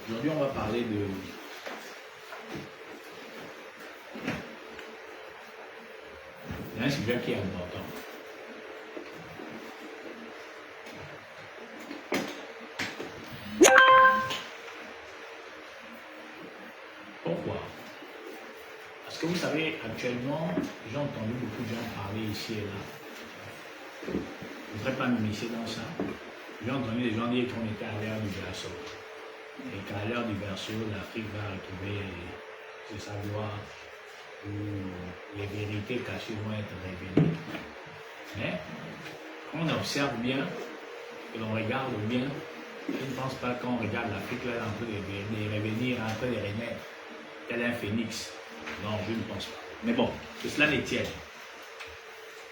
Aujourd'hui, on va parler de... Il y a un sujet qui est important. Pourquoi? Parce que vous savez, actuellement, j'ai entendu beaucoup de gens parler ici et là. Je ne voudrais pas m'immiscer dans ça. J'ai entendu des gens dire qu'on était à l'ère du berceau. Et qu'à l'heure du berceau, l'Afrique va retrouver ses savoirs où les vérités cachées vont être révélées. Mais, quand on observe bien, et l'on regarde bien, je ne pense pas qu'on regarde l'Afrique là, en train de revenir, en train de renaître, tel un phénix. Non, je ne pense pas. Mais bon, que cela les tienne.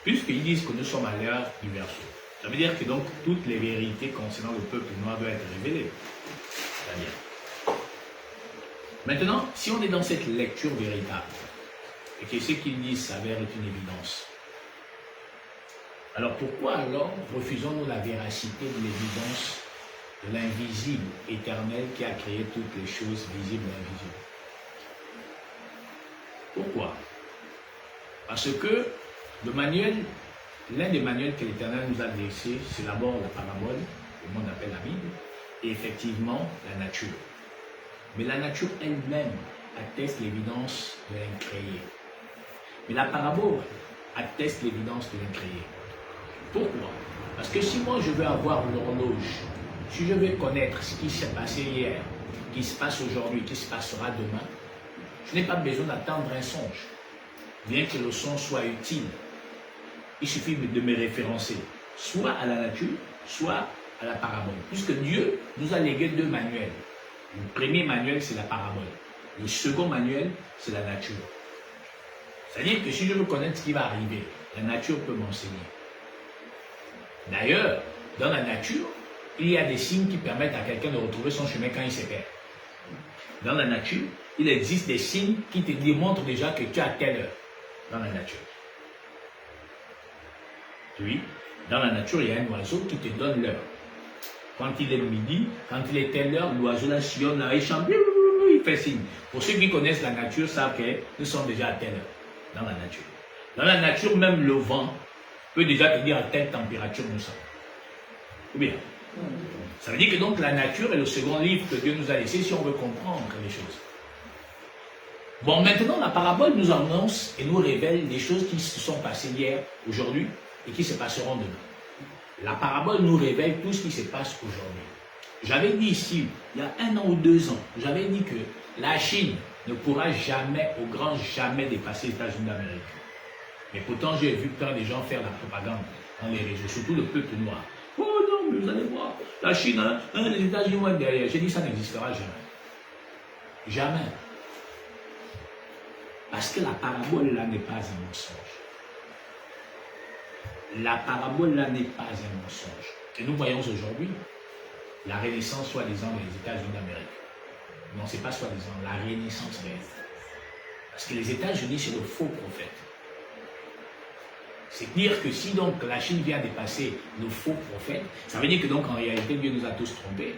Puisqu'ils disent que nous sommes à l'heure du berceau, ça veut dire que donc toutes les vérités concernant le peuple noir doivent être révélées. Maintenant, si on est dans cette lecture véritable, et que ce qu'ils disent s'avère être une évidence, alors pourquoi alors refusons-nous la véracité de l'évidence de l'invisible éternel qui a créé toutes les choses visibles et invisibles? Pourquoi? Parce que le manuel, l'un des manuels que l'Éternel nous a laissé, c'est d'abord la parabole, le monde appelle la Bible, et effectivement la nature. Mais la nature elle-même atteste l'évidence de l'incréé. Mais la parabole atteste l'évidence de l'incréé. Pourquoi? Parce que si moi je veux avoir l'horloge, si je veux connaître ce qui s'est passé hier, qui se passe aujourd'hui, qui se passera demain, je n'ai pas besoin d'attendre un songe, bien que le songe soit utile. Il suffit de me référencer, soit à la nature, soit à la parabole. Puisque Dieu nous a légué deux manuels. Le premier manuel, c'est la parabole. Le second manuel, c'est la nature. C'est-à-dire que si je veux connaître ce qui va arriver, la nature peut m'enseigner. D'ailleurs, dans la nature, il y a des signes qui permettent à quelqu'un de retrouver son chemin quand il se perd. Dans la nature, il existe des signes qui te démontrent déjà que tu es à telle heure. Dans la nature. Oui, dans la nature, il y a un oiseau qui te donne l'heure. Quand il est midi, quand il est telle heure, l'oiseau là sillonne, là, il chante, il fait signe. Pour ceux qui connaissent la nature, savent que nous sommes déjà à telle heure. Dans la nature. Dans la nature, même le vent peut déjà te dire à telle température nous sommes. Ou bien? Ça veut dire que donc la nature est le second livre que Dieu nous a laissé si on veut comprendre les choses. Bon, maintenant, la parabole nous annonce et nous révèle des choses qui se sont passées hier, aujourd'hui, et qui se passeront demain. La parabole nous révèle tout ce qui se passe aujourd'hui. J'avais dit ici, il y a 1 an ou 2 ans, j'avais dit que la Chine ne pourra jamais, au grand jamais, dépasser les États-Unis d'Amérique. Mais pourtant, j'ai vu plein de gens faire la propagande dans les réseaux, surtout le peuple noir. Oh non, mais vous allez voir, la Chine, les États-Unis vont être derrière. J'ai dit ça n'existera jamais. Jamais. Parce que la parabole là n'est pas un mensonge. La parabole là n'est pas un mensonge. Et nous voyons aujourd'hui la renaissance soi-disant des États-Unis d'Amérique. Non, ce n'est pas soi-disant, la renaissance réelle. Parce que les États-Unis, c'est le faux prophète. C'est dire que si donc la Chine vient dépasser le faux prophète, ça veut dire que donc en réalité Dieu nous a tous trompés.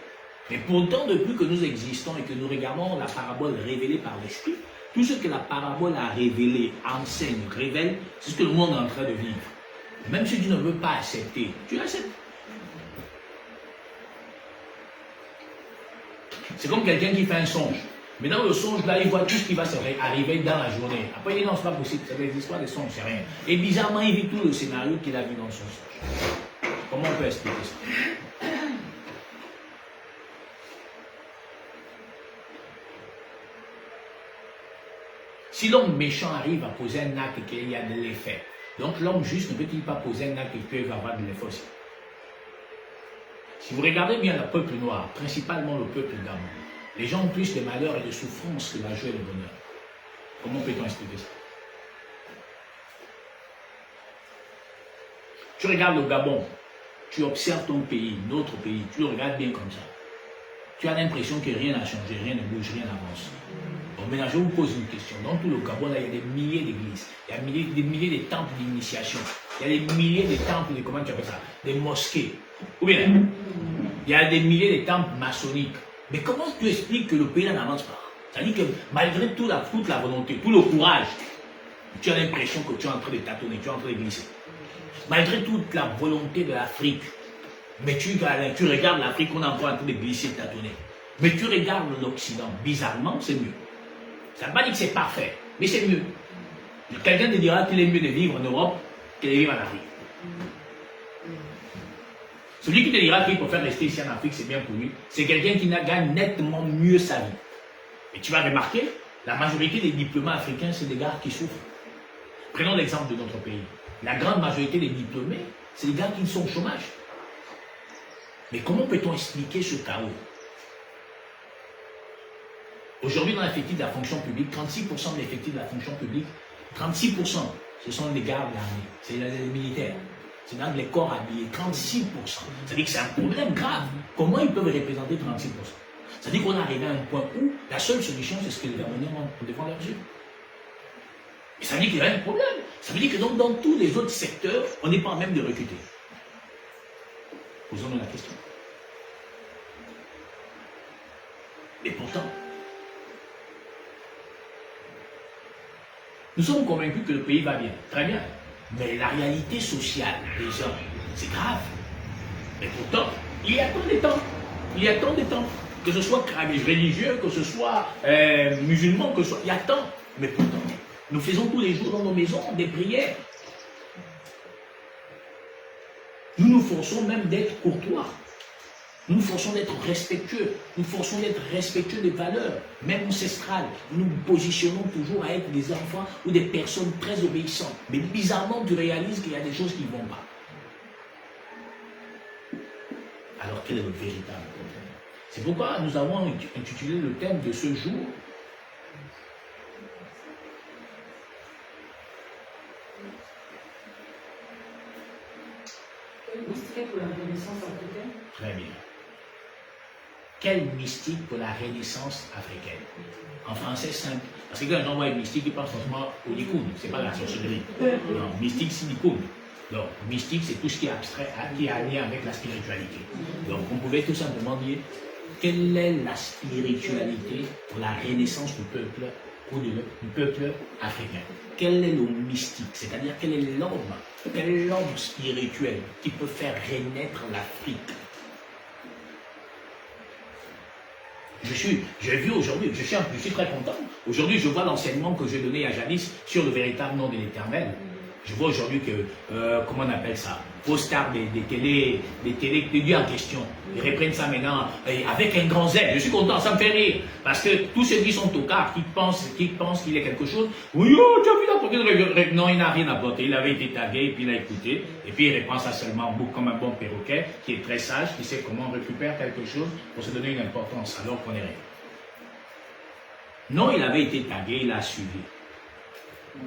Mais pourtant, depuis que nous existons et que nous regardons la parabole révélée par l'Esprit, tout ce que la parabole a révélé, enseigne, révèle, c'est ce que le monde est en train de vivre. Même si tu ne veux pas accepter, tu l'acceptes. C'est comme quelqu'un qui fait un songe. Mais dans le songe, là, il voit tout ce qui va arriver dans la journée. Après, il dit non, c'est pas possible, c'est des histoires de songes, c'est rien. Et bizarrement, il vit tout le scénario qu'il a vu dans son songe. Comment on peut expliquer ça? Si l'homme méchant arrive à poser un acte et qu'il y a de l'effet, donc l'homme juste ne peut-il pas poser un acte et qu'il va avoir de l'effet aussi? Si vous regardez bien le peuple noir, principalement le peuple d'Amon, les gens ont plus de malheurs et de souffrances que la joie et le bonheur. Comment peut-on expliquer ça? Tu regardes le Gabon, tu observes ton pays, notre pays, tu le regardes bien comme ça. Tu as l'impression que rien n'a changé, rien ne bouge, rien n'avance. Bon, maintenant, je vous pose une question. Dans tout le Gabon, là, il y a des milliers d'églises, il y a des milliers de temples d'initiation, il y a des milliers de temples comment tu appelles ça, des mosquées. Ou bien, il y a des milliers de temples maçonniques. Mais comment tu expliques que le pays n'avance pas? C'est-à-dire que malgré toute la volonté, tout le courage, tu as l'impression que tu es en train de tâtonner, tu es en train de glisser. Malgré toute la volonté de l'Afrique, mais tu regardes l'Afrique, on est encore en train de glisser, de tâtonner. Mais tu regardes l'Occident, bizarrement, c'est mieux. Ça ne veut pas dire que c'est parfait, mais c'est mieux. Quelqu'un te dira qu'il est mieux de vivre en Europe que de vivre en Afrique. Celui qui te dira qu'il préfère rester ici en Afrique, c'est bien pour lui. C'est quelqu'un qui gagne nettement mieux sa vie. Et tu vas remarquer, la majorité des diplômés africains, c'est des gars qui souffrent. Prenons l'exemple de notre pays. La grande majorité des diplômés, c'est des gars qui sont au chômage. Mais comment peut-on expliquer ce chaos? Aujourd'hui, dans l'effectif de la fonction publique, 36% de l'effectif de la fonction publique, 36%, ce sont les gardes de l'armée, c'est les militaires. C'est dans les corps habillés, 36%. Ça veut dire que c'est un problème grave. Comment ils peuvent représenter 36%? Ça veut dire qu'on est arrivé à un point où la seule solution, c'est ce que les Gabonais ont pour défendre leurs yeux. Et ça veut dire qu'il y a un problème. Ça veut dire que donc, dans tous les autres secteurs, on n'est pas en même de recruter. Posons-nous la question. Et pourtant, nous sommes convaincus que le pays va bien. Très bien. Mais la réalité sociale des gens, c'est grave. Et pourtant, il y a tant de temps. Il y a tant de temps. Que ce soit religieux, que ce soit musulman, que ce soit... Il y a tant. Mais pourtant, nous faisons tous les jours dans nos maisons des prières. Nous nous forçons même d'être courtois. Nous nous forçons d'être respectueux. Nous nous forçons d'être respectueux des valeurs, même ancestrales. Nous nous positionnons toujours à être des enfants ou des personnes très obéissantes. Mais bizarrement, tu réalises qu'il y a des choses qui ne vont pas. Alors, quel est le véritable problème? C'est pourquoi nous avons intitulé le thème de ce jour Mystique pour la Renaissance africaine. Très bien. Quel mystique pour la Renaissance africaine? En français simple. Parce que quand un homme voit mystique, il pense forcément au Nikoun. Ce n'est pas la sorcellerie. Non, mystique, c'est Nikoun. Donc, mystique, c'est tout ce qui est abstrait, qui est allié avec la spiritualité. Donc, on pouvait tout simplement dire quelle est la spiritualité pour la Renaissance du peuple, ou du peuple africain? Quel est le mystique? C'est-à-dire quel est l'homme spirituel qui peut faire renaître l'Afrique? J'ai vu aujourd'hui, je suis très content. Aujourd'hui, je vois l'enseignement que j'ai donné à jadis sur le véritable nom de l'Éternel. Je vois aujourd'hui que, comment on appelle ça, vos stars des télé, des dieux en question, ils reprennent ça maintenant avec un grand zèle. Je suis content, ça me fait rire. Parce que tous ceux qui sont au quart, qui pensent qu'il y a quelque chose, oui, oh, tu as vu la... Non, il n'a rien apporté. Il avait été tagué, puis il a écouté, et puis il reprend ça seulement en boucle comme un bon perroquet, qui est très sage, qui sait comment récupérer quelque chose pour se donner une importance, alors qu'on est rien. Non, il avait été tagué, il a suivi.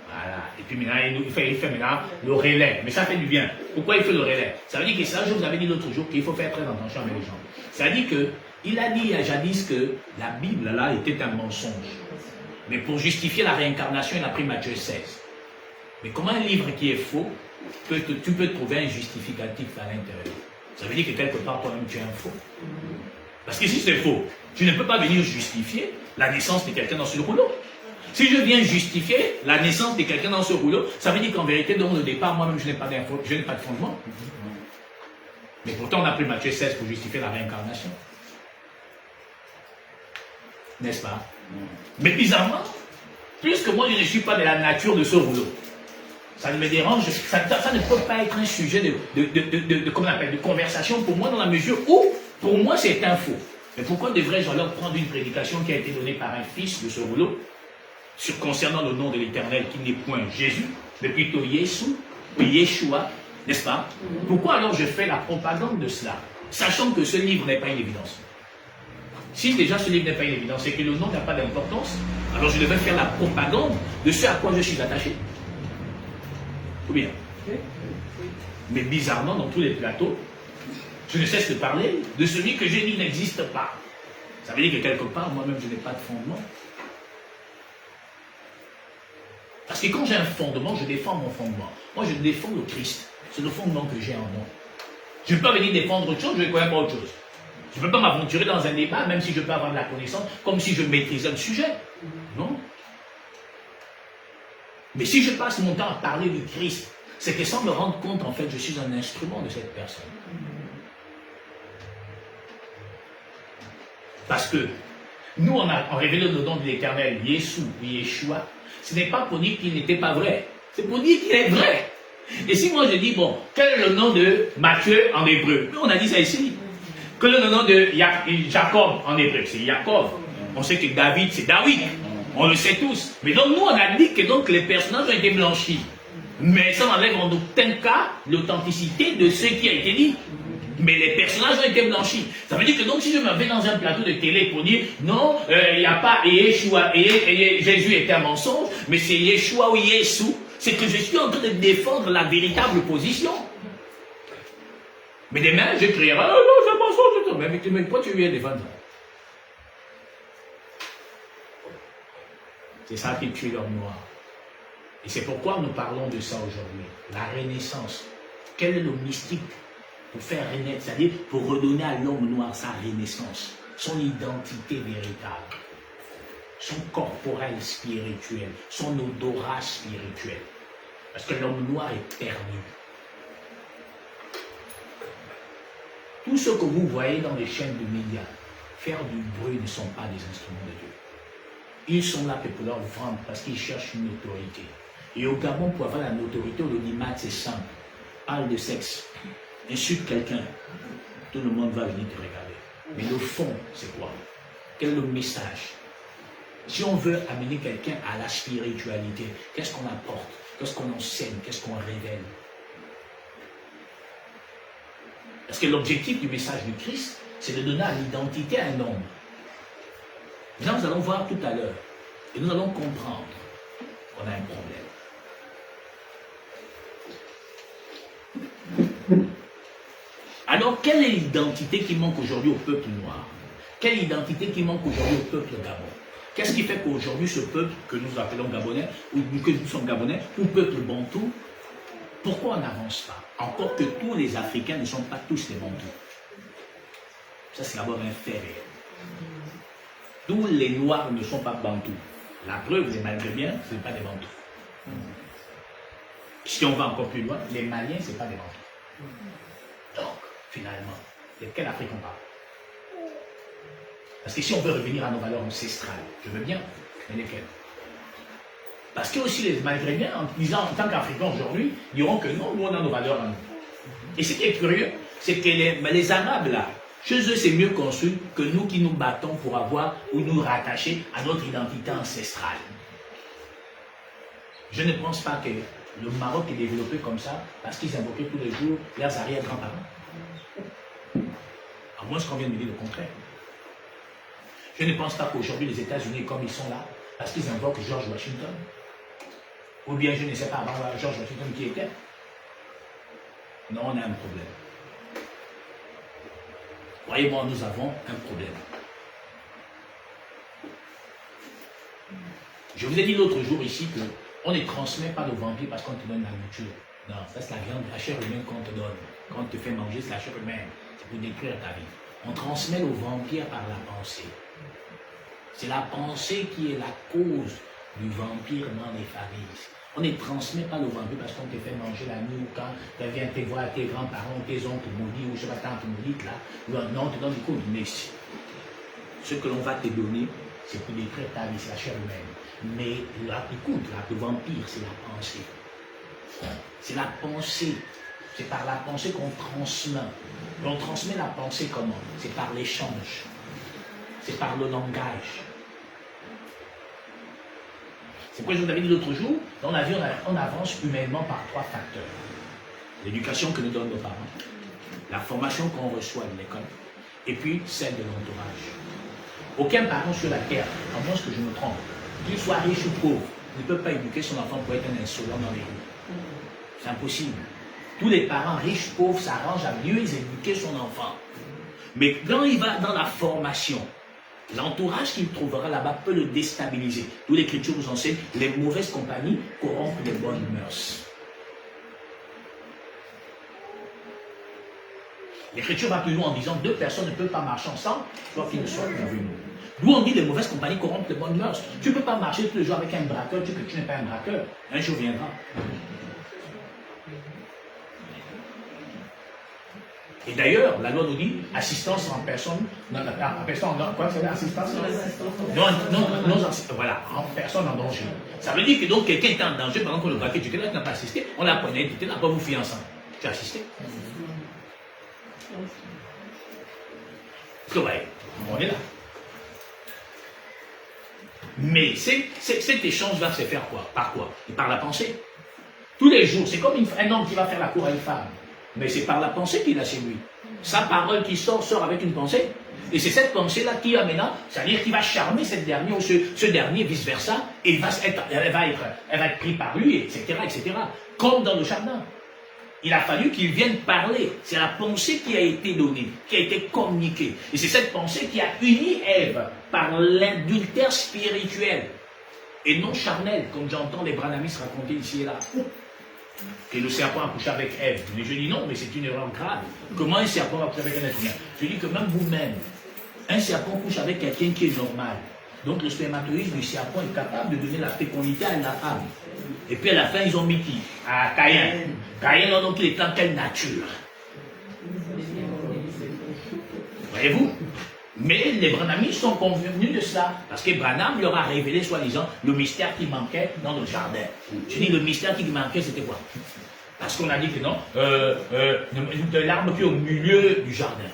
Voilà. Et puis maintenant, il fait maintenant le relais. Mais ça fait du bien. Pourquoi il fait le relais? Ça veut dire que ça, je vous avais dit l'autre jour qu'il faut faire très attention avec les gens. Ça veut dire qu'il a dit jadis que la Bible là était un mensonge. Mais pour justifier la réincarnation, il a pris Matthieu 16. Mais comment un livre qui est faux, tu peux trouver un justificatif à l'intérieur? Ça veut dire que quelque part, toi-même, tu es un faux. Parce que si c'est faux, tu ne peux pas venir justifier la naissance de quelqu'un dans ce rouleau. Si je viens justifier la naissance de quelqu'un dans ce rouleau, ça veut dire qu'en vérité, dans le départ, moi-même, je n'ai pas de fondement. Mais pourtant, on a pris Matthieu 16 pour justifier la réincarnation. N'est-ce pas? Mais bizarrement, puisque moi, je ne suis pas de la nature de ce rouleau, ça ne me dérange, ça ne peut pas être un sujet de conversation pour moi, dans la mesure où, pour moi, c'est un faux. Mais pourquoi devrais-je alors prendre une prédication qui a été donnée par un fils de ce rouleau concernant le nom de l'Éternel qui n'est point Jésus, mais plutôt Yeshua, n'est-ce pas? Pourquoi alors je fais la propagande de cela, sachant que ce livre n'est pas une évidence? Si déjà ce livre n'est pas une évidence et que le nom n'a pas d'importance, alors je devais faire la propagande de ce à quoi je suis attaché. Ou bien? Mais bizarrement, dans tous les plateaux, je ne cesse de parler de celui que j'ai dit n'existe pas. Ça veut dire que quelque part, moi-même, je n'ai pas de fondement. Parce que quand j'ai un fondement, je défends mon fondement. Moi, je défends le Christ. C'est le fondement que j'ai en moi. Je ne peux pas venir défendre autre chose, je ne connais pas autre chose. Je ne peux pas m'aventurer dans un débat, même si je peux avoir de la connaissance, comme si je maîtrisais le sujet. Non. Mais si je passe mon temps à parler du Christ, c'est que sans me rendre compte, en fait, je suis un instrument de cette personne. Parce que nous, on a révélé le nom de l'Éternel, Yeshua, Yeshua. Ce n'est pas pour dire qu'il n'était pas vrai. C'est pour dire qu'il est vrai. Et si moi je dis, bon, quel est le nom de Matthieu en hébreu? On a dit ça ici. Quel est le nom de Jacob en hébreu? C'est Jacob. On sait que David, c'est David. On le sait tous. Mais donc nous, on a dit que donc les personnages ont été blanchis. Mais ça n'enlève en aucun cas l'authenticité de ce qui a été dit. Mais les personnages ont été blanchis. Ça veut dire que donc si je me vais dans un plateau de télé pour dire non, il n'y a pas Yeshua, et Jésus était un mensonge, mais c'est Yeshua ou Yeshua, c'est que je suis en train de défendre la véritable position. Mais demain, je crierai, oh non, c'est un mensonge, mais pourquoi tu viens défendre ça? C'est ça qui tue l'homme noir. Et c'est pourquoi nous parlons de ça aujourd'hui. La renaissance. Quel est le mystique pour faire renaître, c'est-à-dire pour redonner à l'homme noir sa renaissance, son identité véritable, son corporel spirituel, son odorat spirituel. Parce que l'homme noir est perdu. Tout ce que vous voyez dans les chaînes de médias, faire du bruit ne sont pas des instruments de Dieu. Ils sont là pour leur vendre parce qu'ils cherchent une autorité. Et au Gabon, pour avoir la notoriété, on le dit, c'est simple. Parle de sexe. Insulte quelqu'un, tout le monde va venir te regarder. Mais le fond, c'est quoi? Quel est le message? Si on veut amener quelqu'un à la spiritualité, qu'est-ce qu'on apporte? Qu'est-ce qu'on enseigne? Qu'est-ce qu'on révèle? Parce que l'objectif du message du Christ, c'est de donner l'identité à un homme. Maintenant, nous allons voir tout à l'heure, et nous allons comprendre qu'on a un problème. Alors, quelle est l'identité qui manque aujourd'hui au peuple noir? Quelle identité qui manque aujourd'hui au peuple gabon? Qu'est-ce qui fait qu'aujourd'hui, ce peuple que nous appelons gabonais, ou que nous sommes gabonais, ou peuple bantou, pourquoi on n'avance pas? Encore que tous les Africains ne sont pas tous des bantous. Ça, c'est d'abord un fait réel. Tous les noirs ne sont pas bantous. La preuve, les Maliens, ce n'est pas des bantous. Si on va encore plus loin, les Maliens, ce n'est pas des bantous. Donc, finalement, de quelle Afrique on parle? Parce que si on veut revenir à nos valeurs ancestrales, je veux bien, mais lesquelles? Parce que aussi les Maghrébins, en disant en tant qu'Africains aujourd'hui, diront que non, nous on a nos valeurs à nous. Et ce qui est curieux, c'est que les Arabes là, chez eux c'est mieux construit que nous qui nous battons pour avoir ou nous rattacher à notre identité ancestrale. Je ne pense pas que le Maroc est développé comme ça parce qu'ils invoquaient tous les jours leurs arrière-grands-parents. À moins qu'on vienne me dire le contraire. Je ne pense pas qu'aujourd'hui les États-Unis, comme ils sont là, parce qu'ils invoquent George Washington. Ou bien je ne sais pas avant George Washington qui était. Non, on a un problème. Croyez-moi, nous avons un problème. Je vous ai dit l'autre jour ici qu'on ne transmet pas le vampire parce qu'on te donne la nourriture. Non, ça c'est la viande, la chair humaine qu'on te donne. Quand on te fait manger, c'est la chair humaine. C'est pour détruire ta vie. On transmet le vampire par la pensée. C'est la pensée qui est la cause du vampire dans les familles. On ne transmet pas le vampire parce qu'on te fait manger la nuit ou quand tu viens te voir tes grands-parents, tes oncles maudits ou je sais pas, tante maudite là. Non, on te donne du coup, mais ce que l'on va te donner, c'est pour détruire ta vie, c'est la chair humaine. Mais écoute, le vampire, c'est la pensée. C'est la pensée. C'est par la pensée qu'on transmet. On transmet la pensée comment? C'est par l'échange. C'est par le langage. C'est pourquoi je vous avais dit l'autre jour, dans la vie, on avance humainement par 3 facteurs. L'éducation que nous donnent nos parents, la formation qu'on reçoit de l'école, et puis celle de l'entourage. Aucun parent sur la terre, à moins que je me trompe, qu'il soit riche ou pauvre, ne peut pas éduquer son enfant pour être un insolent dans les rues. C'est impossible. Tous les parents riches, pauvres, s'arrangent à mieux éduquer son enfant. Mais quand il va dans la formation, l'entourage qu'il trouvera là-bas peut le déstabiliser. D'où l'Écriture nous enseigne, les mauvaises compagnies corrompent les bonnes mœurs. L'Écriture va plus loin en disant 2 personnes ne peuvent pas marcher ensemble, soit qu'ils ne soient convenus. D'où on dit les mauvaises compagnies corrompent les bonnes mœurs. Tu ne peux pas marcher tous les jours avec un braqueur, tu n'es pas un braqueur. Un jour viendra. Et d'ailleurs, la loi nous dit assistance en personne, quoi c'est l'assistance? Voilà, en personne en danger. Ça veut dire que donc quelqu'un est en danger, par exemple, le braquet, tu n'as pas assisté, on l'a prenait, tu n'as pas vous fier ensemble. Tu as assisté? C'est vrai, on est là. Mais cet échange va se faire quoi? Par quoi? Et par la pensée. Tous les jours, c'est comme un homme qui va faire la cour à une femme. Mais c'est par la pensée qu'il a chez lui. Sa parole qui sort avec une pensée. Et c'est cette pensée-là qui amènera, c'est-à-dire qu'il va charmer cette dernière ou ce dernier, vice-versa, et elle va être prise par lui, etc., etc. Comme dans le jardin. Il a fallu qu'il vienne parler. C'est la pensée qui a été donnée, qui a été communiquée. Et c'est cette pensée qui a uni Ève par l'adultère spirituel et non charnel, comme j'entends les branhamistes raconter ici et là. Que le serpent a couché avec Ève. Mais je dis non, mais c'est une erreur grave. Comment un serpent va coucher avec un être humain? Je dis que même vous-même, un serpent couche avec quelqu'un qui est normal. Donc le spermatozoïde du serpent est capable de donner la fécondité à la femme. Et puis à la fin, ils ont mis qui? À Caïn. Caïn, donc il est en quelle nature? Voyez-vous? Mais les branhamistes sont convenus de cela, parce que Branham leur a révélé, soi-disant, le mystère qui manquait dans le jardin. Je dis, le mystère qui manquait, c'était quoi? Parce qu'on a dit que non, de l'arbre qui est au milieu du jardin.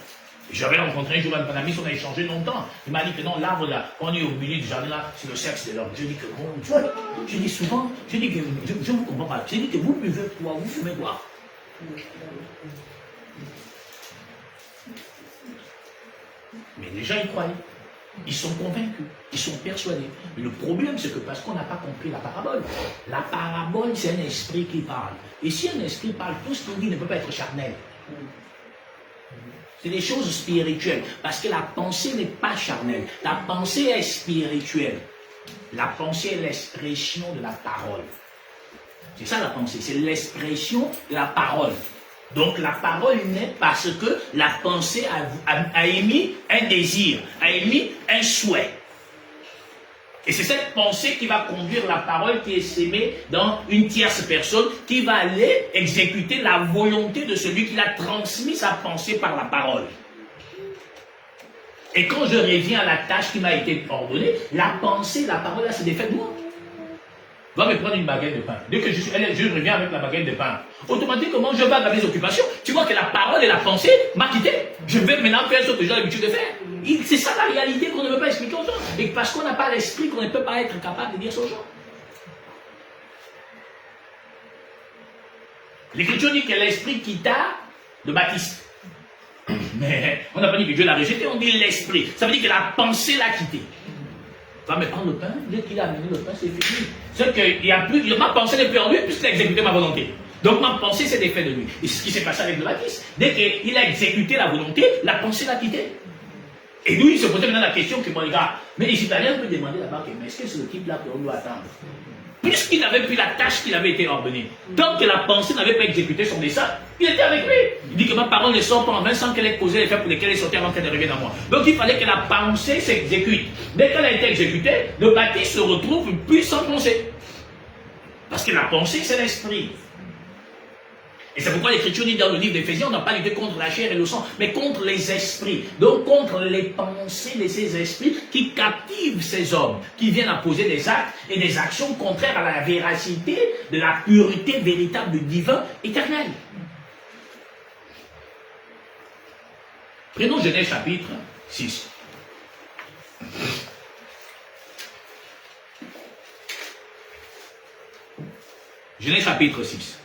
J'avais rencontré un jour un branhamiste, on a échangé longtemps. Il m'a dit que non, l'arbre là, quand on est au milieu du jardin là, c'est le sexe de l'homme. Je dis que bon, tu vois, je dis souvent, je dis que je ne vous comprends pas. Je dis que vous buvez quoi, vous fumez quoi? Mais les gens y croient. Ils sont convaincus, ils sont persuadés. Mais le problème, c'est que parce qu'on n'a pas compris la parabole, c'est un esprit qui parle. Et si un esprit parle, tout ce qu'il dit ne peut pas être charnel. C'est des choses spirituelles. Parce que la pensée n'est pas charnelle. La pensée est spirituelle. La pensée est l'expression de la parole. C'est ça la pensée, c'est l'expression de la parole. Donc la parole naît parce que la pensée a émis un désir, a émis un souhait. Et c'est cette pensée qui va conduire la parole qui est sémée dans une tierce personne qui va aller exécuter la volonté de celui qui a transmis sa pensée par la parole. Et quand je reviens à la tâche qui m'a été ordonnée, la pensée, la parole, là, c'est des faits de moi. Va me prendre une baguette de pain. Dès que je reviens avec la baguette de pain, automatiquement, je vais à mes occupations. Tu vois que la parole et la pensée m'a quitté. Je vais maintenant faire ce que j'ai l'habitude de faire. C'est ça la réalité qu'on ne peut pas expliquer aux gens. Et parce qu'on n'a pas l'esprit, qu'on ne peut pas être capable de dire ça aux gens. L'Écriture dit que l'esprit quitta le Baptiste. Mais on n'a pas dit que Dieu l'a rejeté, on dit l'esprit. Ça veut dire que la pensée l'a quitté. Va me prendre le pain, dès qu'il a amené le pain, c'est fini. C'est que ma pensée n'est plus en lui puisqu'il a exécuté ma volonté. Donc ma pensée s'est défaite de lui. Et c'est ce qui s'est passé avec le Baptiste. Dès qu'il a exécuté la volonté, la pensée l'a quitté. Et nous, il se posait maintenant la question que moi, les gars, mais les Italiens peuvent demander là-bas, mais est-ce que c'est le type là qu'on doit attendre? Puisqu'il n'avait plus la tâche qu'il avait été ordonnée, tant que la pensée n'avait pas exécuté son dessein, il était avec lui. Il dit que ma parole ne sort pas en vain sans qu'elle ait causé les faits pour lesquels elle est sortie avant qu'elle ne revienne à moi. Donc il fallait que la pensée s'exécute. Dès qu'elle a été exécutée, le Baptiste se retrouve une puissante pensée. Parce que la pensée, c'est l'esprit. Et c'est pourquoi l'Écriture dit dans le livre d'Éphésiens, on n'a pas lutté contre la chair et le sang, mais contre les esprits. Donc contre les pensées de ces esprits qui captivent ces hommes, qui viennent à poser des actes et des actions contraires à la véracité de la pureté véritable du divin éternel. Prenons Genèse chapitre 6. Genèse chapitre 6.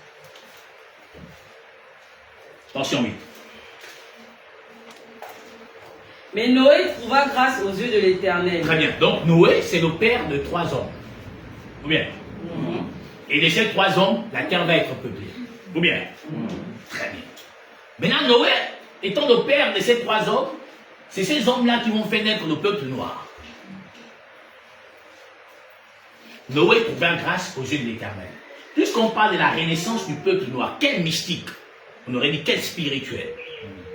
Portion 8. Mais Noé trouva grâce aux yeux de l'Éternel. Très bien. Donc Noé, c'est le père de 3 hommes. Ou bien? Et de ces 3 hommes, la terre va être peuplée. Ou bien? Très bien. Maintenant, Noé, étant le père de ces 3 hommes, c'est ces hommes-là qui vont faire naître le peuple noir. Noé trouva grâce aux yeux de l'Éternel. Puisqu'on parle de la renaissance du peuple noir, quel mystique! On aurait dit quel spirituel.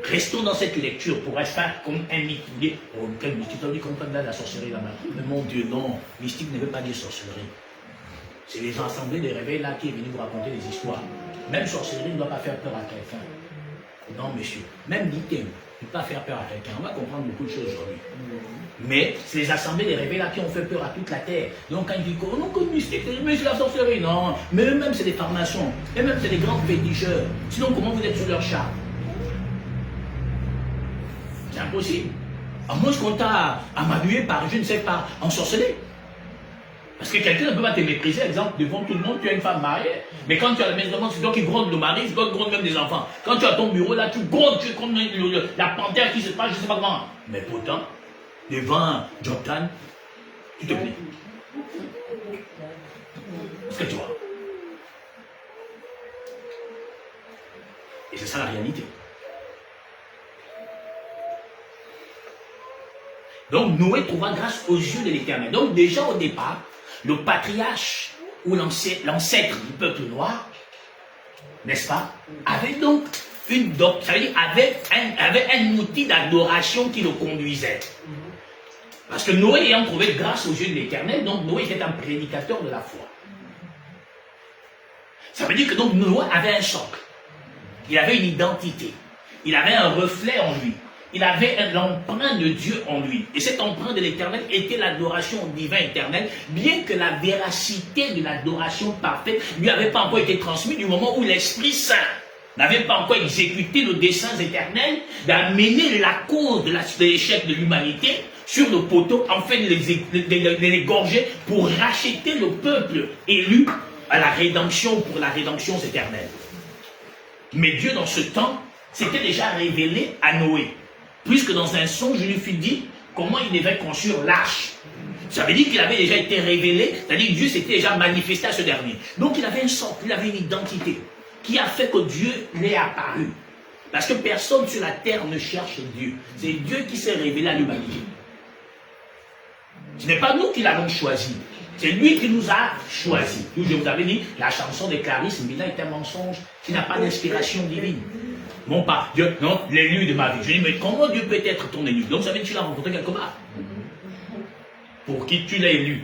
Restons dans cette lecture pour être faire comme un mystique. Oh, quel mystique? On dit qu'on peut la sorcellerie là-bas. Mais mon Dieu, non. Mystique ne veut pas dire sorcellerie. C'est les assemblées des réveils là qui est venu vous raconter des histoires. Même sorcellerie ne doit pas faire peur à quelqu'un. Non, monsieur. Même l'idée ne peut pas faire peur à quelqu'un. On va comprendre beaucoup de choses aujourd'hui. Mais c'est les assemblées des réveils là qui ont fait peur à toute la terre. Donc quand ils disent oh non, comme mystique, mais c'est la sorcellerie. Non. Mais eux-mêmes, c'est des formations. Eux-mêmes, c'est des grands féticheurs. Sinon, comment vous êtes sur leur char? C'est impossible. À moins qu'on t'a amadoué par, je ne sais pas, ensorcelé. Parce que quelqu'un ne peut pas te mépriser, par exemple, devant tout le monde, tu as une femme mariée. Mais quand tu as la maison, c'est toi qui gronde le mari, c'est toi qui gronde même des enfants. Quand tu as ton bureau, là, tu grondes, tu es comme la panthère qui se passe, je ne sais pas comment. Mais pourtant, devant Jordan, tu te plais. Est-ce que tu vois? Et c'est ça la réalité. Donc Noé trouva grâce aux yeux de l'Éternel. Donc déjà au départ, le patriarche ou l'ancêtre du peuple noir, n'est-ce pas, avait donc une doctrine, ça veut dire avait un outil d'adoration qui le conduisait. Parce que Noé ayant trouvé grâce aux yeux de l'Éternel, donc Noé était un prédicateur de la foi. Ça veut dire que donc Noé avait un socle, il avait une identité, il avait un reflet en lui. Il avait l'empreinte de Dieu en lui. Et cette empreinte de l'Éternel était l'adoration au divin éternel, bien que la véracité de l'adoration parfaite lui avait pas encore été transmise du moment où l'Esprit Saint n'avait pas encore exécuté le dessein éternel d'amener la cause de l'échec de l'humanité sur le poteau, afin de l'égorger pour racheter le peuple élu à la rédemption, pour la rédemption éternelle. Mais Dieu, dans ce temps, s'était déjà révélé à Noé. Puisque dans un songe, je lui fus dit comment il devait construire l'arche. Ça veut dire qu'il avait déjà été révélé, c'est-à-dire que Dieu s'était déjà manifesté à ce dernier. Donc il avait un socle, il avait une identité qui a fait que Dieu lui est apparu. Parce que personne sur la terre ne cherche Dieu. C'est Dieu qui s'est révélé à l'humanité. Ce n'est pas nous qui l'avons choisi. C'est lui qui nous a choisis. Je vous avais dit, la chanson de Clarisse Mila est un mensonge qui n'a pas d'inspiration divine. Mon pas, Dieu, non, l'élu de ma vie. Je dis, mais comment Dieu peut être ton élu? Donc ça veut dire que tu l'as rencontré quelque part. Pour qui tu l'as élu?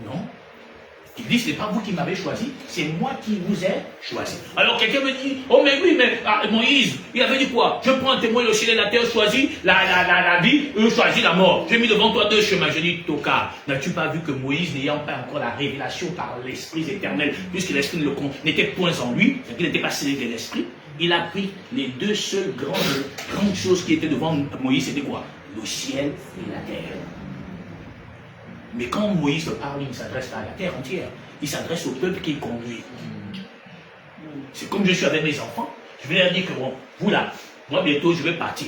Non. Il dit, ce n'est pas vous qui m'avez choisi, c'est moi qui vous ai choisi. Alors quelqu'un me dit, oh mais oui, mais Moïse, il avait dit quoi? Je prends un témoin, le ciel et la terre, choisis la vie, choisis la mort. J'ai mis devant toi deux chemins. Je dis, Toka, n'as-tu pas vu que Moïse, n'ayant pas encore la révélation par l'Esprit éternel, puisque l'Esprit n'était point en lui, qu'il n'était pas scellé de l'Esprit, il a pris les deux seules grandes choses qui étaient devant Moïse, c'était quoi? Le ciel et la terre. Mais quand Moïse parle, il ne s'adresse pas à la terre entière. Il s'adresse au peuple qu'il conduit. C'est comme je suis avec mes enfants. Je vais leur dire que bon, vous là, moi bientôt je vais partir.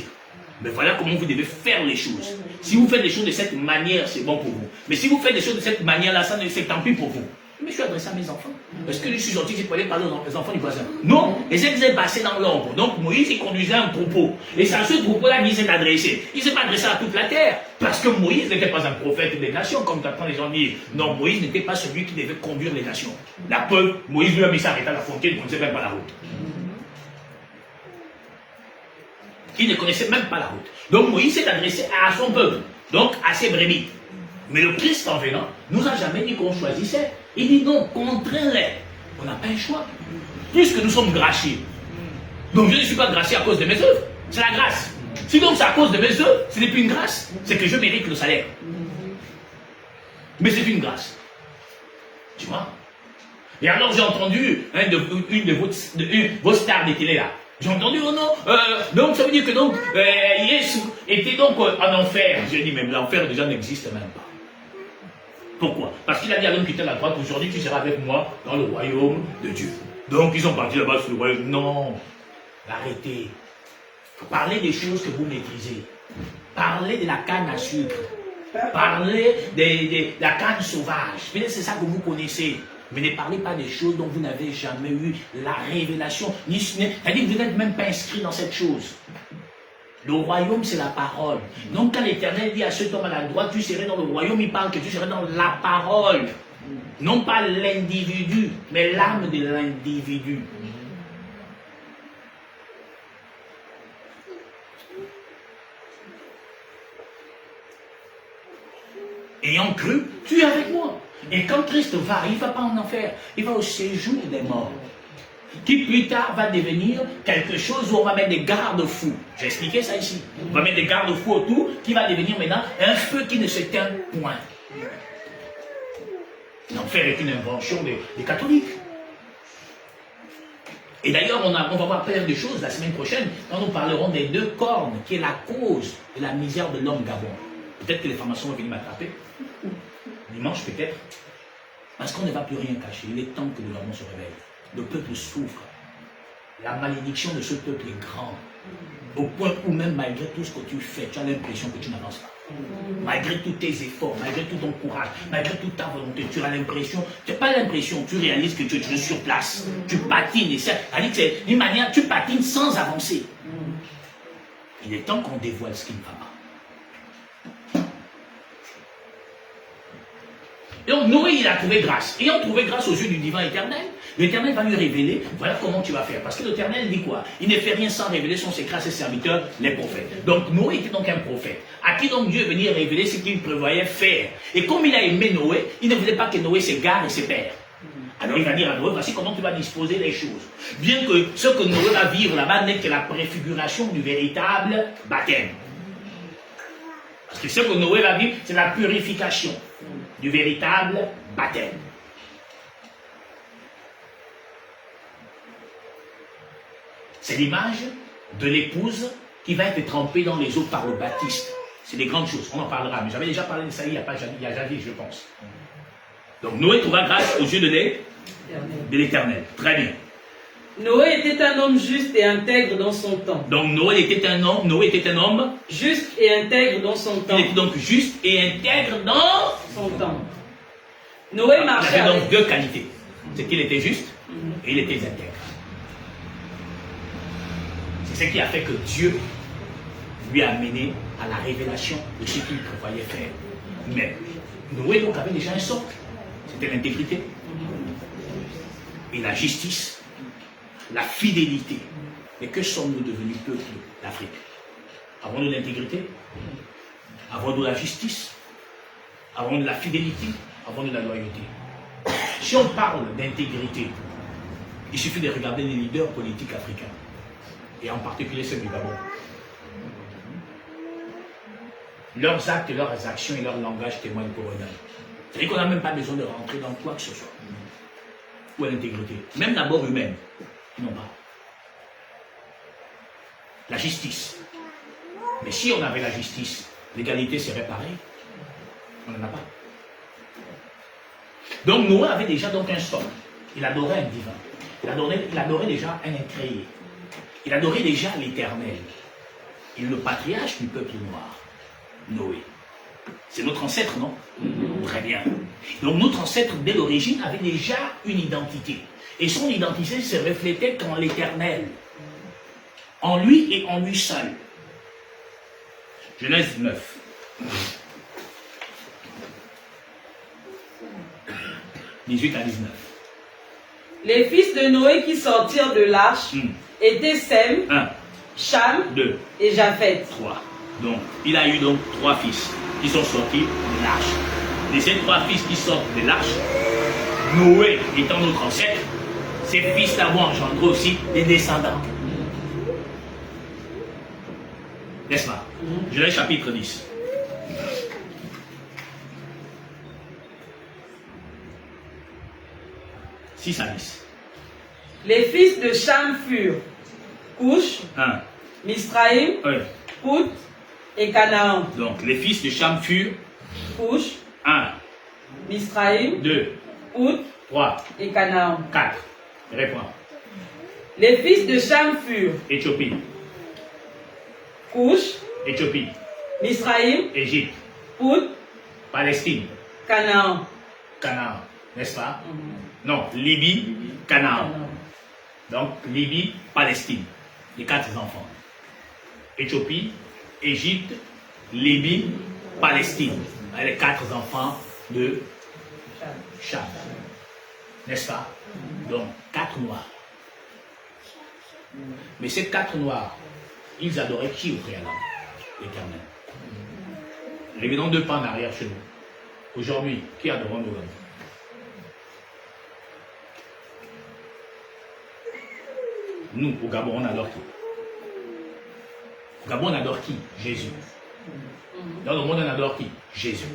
Mais voilà comment vous devez faire les choses. Si vous faites les choses de cette manière, c'est bon pour vous. Mais si vous faites les choses de cette manière-là, ça c'est tant pis pour vous. Mais je suis adressé à mes enfants. Est-ce que je suis gentil, j'ai pas parler aux enfants du voisin? Non, et c'est que c'est passé dans l'ombre. Donc Moïse, il conduisait un troupeau. Et c'est à ce troupeau-là qu'il s'est adressé. Il ne s'est pas adressé à toute la terre. Parce que Moïse n'était pas un prophète des nations, comme t'apprends les gens dire. Non, Moïse n'était pas celui qui devait conduire les nations. La preuve, Moïse lui-même, il s'arrêta à la frontière, il ne connaissait même pas la route. Il ne connaissait même pas la route. Donc Moïse s'est adressé à son peuple, donc à ses brebis. Mais le Christ en venant, nous a jamais dit qu'on choisissait. Il dit non, contrains-les. On n'a pas un choix. Puisque nous sommes graciés. Donc je ne suis pas gracié à cause de mes œuvres. C'est la grâce. Si donc c'est à cause de mes œuvres, ce n'est plus une grâce. C'est que je mérite le salaire. Mais c'est une grâce. Tu vois? Et alors j'ai entendu une de vos stars de télé là. J'ai entendu, oh non, donc ça veut dire que donc, Jésus était donc en enfer. J'ai dit, même l'enfer déjà n'existe même pas. Pourquoi? Parce qu'il a dit à l'homme qui était à la droite, aujourd'hui tu seras avec moi dans le royaume de Dieu. Donc ils sont partis là-bas sur le royaume. Non, arrêtez. Parlez des choses que vous maîtrisez. Parlez de la canne à sucre. Parlez de la canne sauvage. Peut-être c'est ça que vous connaissez. Mais ne parlez pas des choses dont vous n'avez jamais eu la révélation. C'est-à-dire que vous n'êtes même pas inscrit dans cette chose. Le royaume, c'est la parole. Donc quand l'Éternel dit à cet homme à la droite, tu serais dans le royaume, il parle que tu serais dans la parole. Non pas l'individu, mais l'âme de l'individu. ayant cru, tu es avec moi. Et quand Christ va, il ne va pas en enfer, il va au séjour des morts, qui plus tard va devenir quelque chose où on va mettre des garde-fous. J'ai expliqué ça ici. On va mettre des garde-fous autour, qui va devenir maintenant un feu qui ne s'éteint point. L'enfer est une invention des catholiques. Et d'ailleurs, on va voir plein de choses la semaine prochaine, quand nous parlerons des 2 cornes, qui est la cause de la misère de l'homme Gabon. Peut-être que les formations vont venir m'attraper. Dimanche peut-être. Parce qu'on ne va plus rien cacher. Il est temps que le Gabon se réveille. Le peuple souffre. La malédiction de ce peuple est grande. Au point où même malgré tout ce que tu fais, tu as l'impression que tu n'avances pas. Malgré tous tes efforts, malgré tout ton courage, malgré toute ta volonté, tu as l'impression, tu n'as pas l'impression, tu réalises que tu es sur place. Tu patines. Et c'est d'une manière, tu patines sans avancer. Il est temps qu'on dévoile ce qui ne va pas. Et donc Noé, il a trouvé grâce. Ayant trouvé grâce aux yeux du divin éternel, l'Éternel va lui révéler, voilà comment tu vas faire. Parce que l'Éternel dit quoi? Il ne fait rien sans révéler son secret à ses serviteurs, les prophètes. Donc Noé était donc un prophète. À qui donc Dieu venait révéler ce qu'il prévoyait faire. Et comme il a aimé Noé, il ne voulait pas que Noé s'égare et se perd. Alors il va dire à Noé, voici comment tu vas disposer les choses. Bien que ce que Noé va vivre là-bas n'est que la préfiguration du véritable baptême. Parce que ce que Noé va vivre, c'est la purification du véritable baptême. C'est l'image de l'épouse qui va être trempée dans les eaux par le baptiste. C'est des grandes choses, on en parlera. Mais j'avais déjà parlé de ça il y a jadis, je pense. Donc Noé trouva grâce aux yeux de l'Éternel. Très bien. Noé était un homme juste et intègre dans son temps. Donc Noé était un homme juste et intègre dans son temps. Il était donc juste et intègre dans son temps. Noé marchait il avait avec... donc 2 qualités. C'est qu'il était juste et il était intègre. C'est ce qui a fait que Dieu lui a amené à la révélation de ce qu'il prévoyait faire. Mais Noé donc avait déjà un socle. C'était l'intégrité et la justice, la fidélité. Mais que sommes-nous devenus peuple d'Afrique? Avons-nous de l'intégrité? Avons-nous de la justice? Avons-nous de la fidélité? Avons-nous de la loyauté? Si on parle d'intégrité, il suffit de regarder les leaders politiques africains, et en particulier ceux du Gabon. Leurs actes, leurs actions et leur langage témoignent pour eux-mêmes. C'est-à-dire qu'on n'a même pas besoin de rentrer dans quoi que ce soit. Ou à l'intégrité. Même d'abord humaine. Ils n'ont pas. La justice. Mais si on avait la justice, l'égalité serait pareille. On n'en a pas. Donc Noé avait déjà donc un socle. Il adorait un divin. Il adorait déjà un incréé. Il adorait déjà l'Éternel. Il est le patriarche du peuple noir. Noé. C'est notre ancêtre, non? Très bien. Donc notre ancêtre, dès l'origine, avait déjà une identité. Et son identité se reflétait qu'en l'Éternel. En lui et en lui seul. Genèse 9. « 18 à 19. Les fils de Noé qui sortirent de l'arche étaient Sem, 1, Cham 2, et Japheth. 3. Donc, il a eu donc 3 fils qui sont sortis de l'arche. Et ces 3 fils qui sortent de l'arche, Noé étant notre ancêtre, ses fils l'avont engendré aussi des descendants. N'est-ce pas? Genèse chapitre 10. « 6 à 10. Les fils de Cham furent Couch, 1. Misraïm, Pout et Canaan. Donc, les fils de Cham furent Couch, 1, Misraïm, 2, Pout 3, et Canaan. 4. Réponds. Les fils de Cham furent Éthiopie, Couch, Éthiopie, Misraïm, Égypte, Pout, Palestine, Canaan. Canaan, n'est-ce pas? Non, Libye, Canaan. Donc, Libye, Palestine. Les 4 enfants. Éthiopie, Égypte, Libye, Palestine. Les 4 enfants de Cham. N'est-ce pas? Donc, 4 noirs. Mais ces 4 noirs, ils adoraient qui au préalable? L'Éternel. Revenons 2 pas en arrière chez nous. Aujourd'hui, qui adore nos gars? Nous, au Gabon, on adore qui? Au Gabon, on adore qui? Jésus. Dans le monde, on adore qui? Jésus.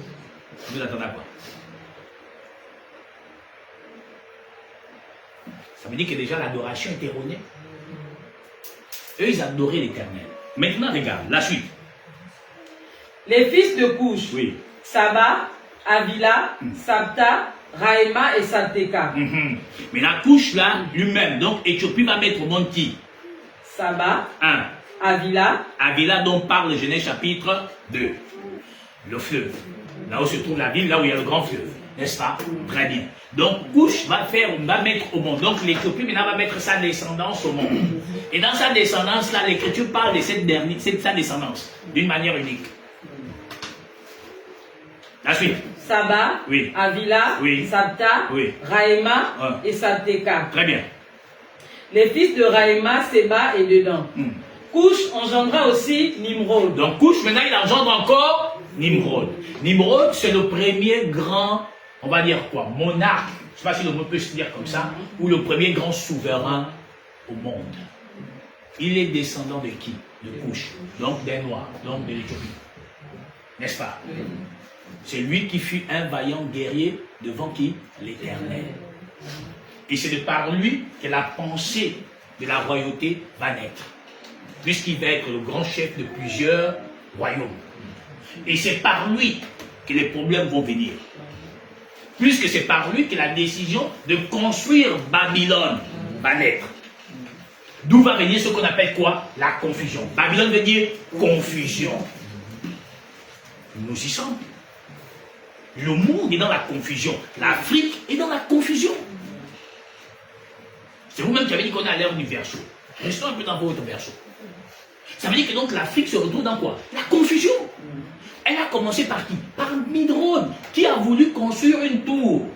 Vous attendez à quoi? Ça veut dire que déjà l'adoration est erronée. Eux, ils adoraient l'Éternel. Maintenant, regarde, la suite. Les fils de Couche. Oui. Saba, Avila, Sabta, Raïma et Sabteka. Mais la couche là, lui-même, donc Éthiopie va mettre au monde qui? Saba, 1. Avila, Avila dont parle Genèse chapitre 2. Le fleuve. Là où se trouve la ville, là où il y a le grand fleuve. N'est-ce pas? Très bien. Donc Couche va mettre au monde. Donc l'Éthiopie maintenant va mettre sa descendance au monde. Et dans sa descendance là, l'Écriture parle de sa descendance d'une manière unique. La suite. Saba, Oui. Avila, Oui. Sabta, Oui. Raïma et Sabteka. Très bien. Les fils de Raïma, Seba et Dedan. Couche engendra aussi Nimrod. Donc Couche, maintenant, il engendre encore Nimrod. Nimrod, c'est le premier grand, on va dire quoi, monarque, je ne sais pas si le mot peut se dire comme ça, ou le premier grand souverain au monde. Il est descendant de qui? De Couche, donc des Noirs, donc de l'Éthiopie. N'est-ce pas? C'est lui qui fut un vaillant guerrier devant qui? L'Éternel. Et c'est de par lui que la pensée de la royauté va naître. Puisqu'il va être le grand chef de plusieurs royaumes. Et c'est par lui que les problèmes vont venir. Puisque c'est par lui que la décision de construire Babylone va naître. D'où va venir ce qu'on appelle quoi? La confusion. Babylone veut dire confusion. Nous y sommes. Le monde est dans la confusion. L'Afrique est dans la confusion. C'est vous-même qui avez dit qu'on est à l'ère du verso. Restons un peu dans votre verso. Ça veut dire que donc l'Afrique se retrouve dans quoi? La confusion. Elle a commencé par qui? Par Nimrod, qui a voulu construire une tour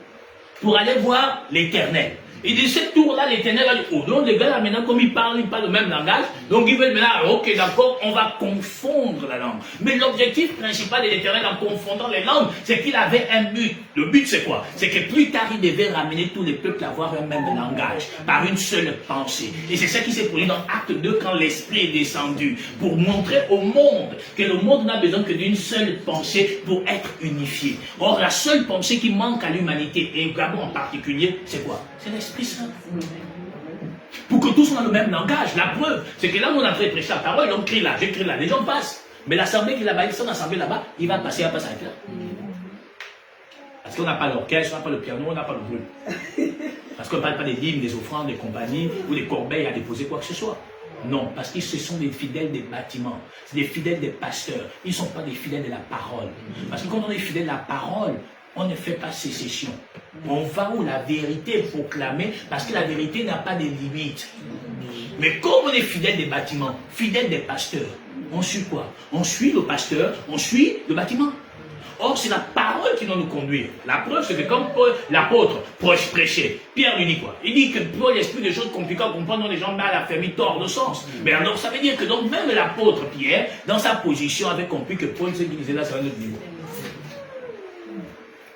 pour aller voir l'Éternel. Et de cette tour-là, l'Éternel va dire, oh, donc les gars là maintenant, comme ils parlent le même langage, donc ils veulent maintenant, ok d'accord, on va confondre la langue. Mais l'objectif principal de l'Éternel en confondant les langues, c'est qu'il avait un but. Le but c'est quoi? C'est que plus tard, il devait ramener tous les peuples à avoir un même langage, par une seule pensée. Et c'est ça qui s'est produit dans Acte 2 quand l'Esprit est descendu, pour montrer au monde que le monde n'a besoin que d'une seule pensée pour être unifié. Or, la seule pensée qui manque à l'humanité, et au Gabon en particulier, c'est quoi? C'est l'Esprit Saint. Pour que tous soient le même langage. La preuve, c'est que là, on est en train de prêcher la parole, on crie là, j'écris là, les gens passent. Mais l'assemblée qui est là-bas, son assemblée là-bas, il va passer, avec là. Parce qu'on n'a pas l'orchestre, on n'a pas le piano, on n'a pas le bruit. Parce qu'on ne parle pas des dîmes, des offrandes, des compagnies, ou des corbeilles à déposer quoi que ce soit. Non, parce que ce sont des fidèles des bâtiments, c'est des fidèles des pasteurs, ils ne sont pas des fidèles de la parole. Parce que quand on est fidèle de la parole, on ne fait pas sécession. On va où la vérité est proclamée, parce que la vérité n'a pas de limites. Mais comme on est fidèle des bâtiments, fidèle des pasteurs, on suit quoi? On suit le pasteur, on suit le bâtiment. Or, c'est la parole qui doit nous conduire. La preuve, c'est que comme l'apôtre prêchait, Pierre lui dit quoi? Il dit que Paul explique des choses compliquées à comprendre, dont les gens mal affermis tort de sens. Mais alors, ça veut dire que donc même l'apôtre Pierre, dans sa position, avait compris que Paul, ce qu'il disait là, c'est un autre niveau.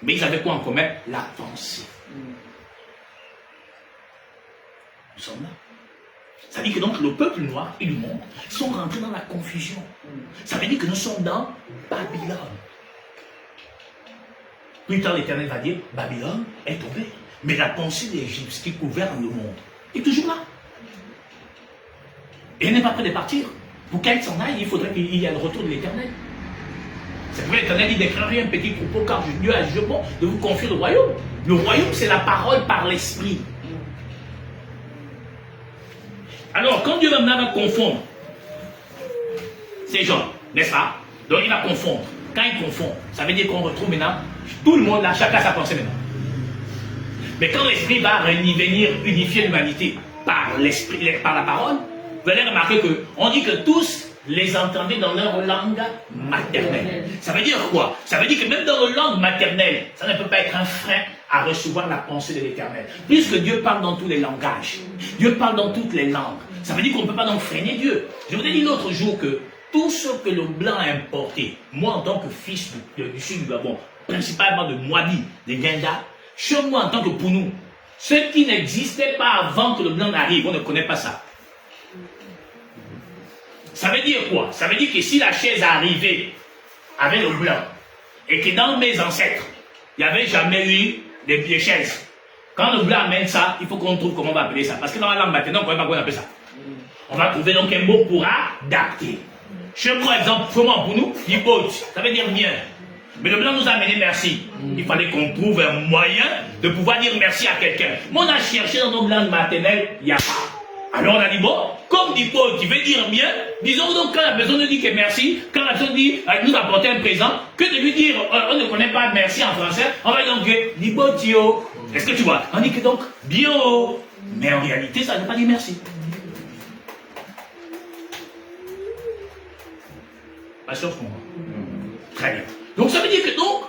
Mais ils avaient quoi en commun? La pensée. Nous sommes là. Ça veut dire que donc le peuple noir et le monde sont rentrés dans la confusion. Ça veut dire que nous sommes dans Babylone. Plus tard, l'Éternel va dire, Babylone est tombée. Mais la pensée d'Égypte qui gouverne le monde est toujours là. Et elle n'est pas prête de partir. Pour qu'elle s'en aille, il faudrait qu'il y ait le retour de l'Éternel. C'est vrai, l'Éternel dit d'écrire un petit troupeau, car Dieu a jugé bon de vous confier le royaume. Le royaume, c'est la parole par l'esprit. Alors, quand Dieu va confondre ces gens, n'est-ce pas? Donc, il va confondre. Quand il confond, ça veut dire qu'on retrouve maintenant tout le monde là, chacun sa pensée maintenant. Mais quand l'esprit va venir unifier l'humanité par l'esprit, par la parole, vous allez remarquer qu'on dit que tous les entendaient dans leur langue maternelle. Ça veut dire quoi? Ça veut dire que même dans leur langue maternelle, ça ne peut pas être un frein à recevoir la pensée de l'Éternel. Puisque Dieu parle dans tous les langages, Dieu parle dans toutes les langues, ça veut dire qu'on ne peut pas donc freiner Dieu. Je vous ai dit l'autre jour que tout ce que le blanc a importé, moi en tant que fils du sud du Gabon, principalement de Mouadi, de Guinda, chez moi en tant que Pounou, ce qui n'existait pas avant que le blanc n'arrive, on ne connaît pas ça. Ça veut dire quoi? Ça veut dire que si la chaise est arrivée avec le blanc, et que dans mes ancêtres, il n'y avait jamais eu des chaises, quand le blanc amène ça, il faut qu'on trouve comment on va appeler ça. Parce que dans la langue maintenant, on ne connaît pas comment on appelle ça. On va trouver donc un mot pour adapter. Chez moi, exemple, comment pour nous, Dibot, ça veut dire bien. Mais le blanc nous a amené merci. Il fallait qu'on trouve un moyen de pouvoir dire merci à quelqu'un. Mais on a cherché dans nos langues maternelles, il n'y a pas. Alors on a dit, bon, comme Dibot qui veut dire bien, disons donc quand la personne nous dit que merci, quand la personne dit, nous apporter un présent, que de lui dire, on ne connaît pas merci en français, on va donc dire, Dibot yo. Est-ce que tu vois? On dit que donc, bio. Mais en réalité, ça ne veut pas dire merci. Pas sûr pour moi. Très bien. Donc ça veut dire que donc,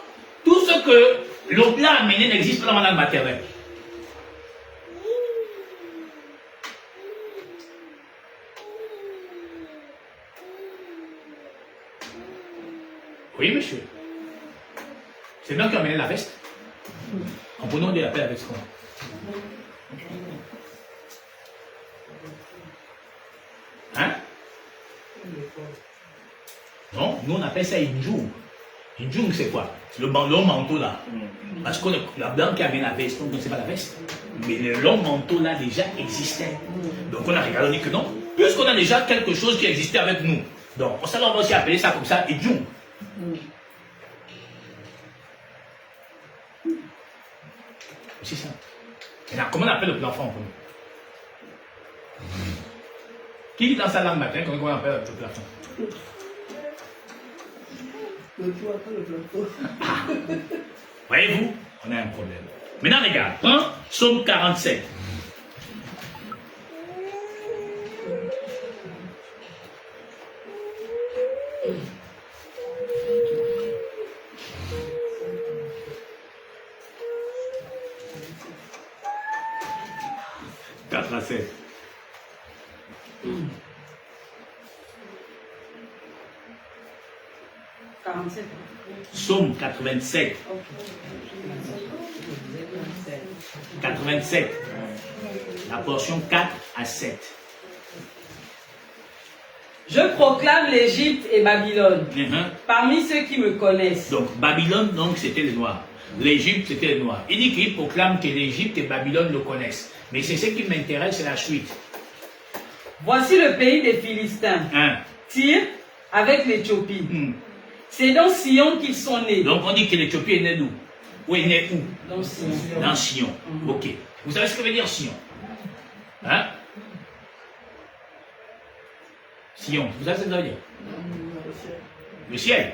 tout ce que le blanc a amené n'existe pas dans ma langue maternelle. Oui, monsieur. C'est blanc qui a amené la veste. En prenant de la paix avec ce qu'on a. Hein? Non, nous on appelle ça Injung. Injung c'est quoi? C'est le long manteau là. Parce que la blanc qui avait la veste, on ne connaissait pas la veste. Mais le long manteau là déjà existait. Donc on a regardé, on dit que non. Puisqu'on a déjà quelque chose qui existait avec nous. Donc on va aussi appeler ça comme ça Injung. C'est ça. Maintenant, comment on appelle le plafond pour nous? Qui dit dans sa langue matin, comment on appelle le plafond? Ah. Voyez-vous, on a un problème. Maintenant, regarde, hein? Psaume 47. À 7. Psaume 87. 87. La portion 4 à 7. Je proclame l'Égypte et Babylone parmi ceux qui me connaissent. Donc Babylone, donc c'était les Noirs. L'Égypte, c'était les Noirs. Il dit qu'il proclame que l'Égypte et Babylone le connaissent. Mais c'est ce qui m'intéresse, c'est la suite. Voici le pays des Philistins. Tyr avec l'Éthiopie. C'est dans Sion qu'ils sont nés. Donc on dit que l'Éthiopie est née d'où? Ou est née où? Dans Sion. Dans Sion. Ok. Vous savez ce que veut dire Sion? Hein? Sion. Vous savez ce que ça veut dire? Le ciel.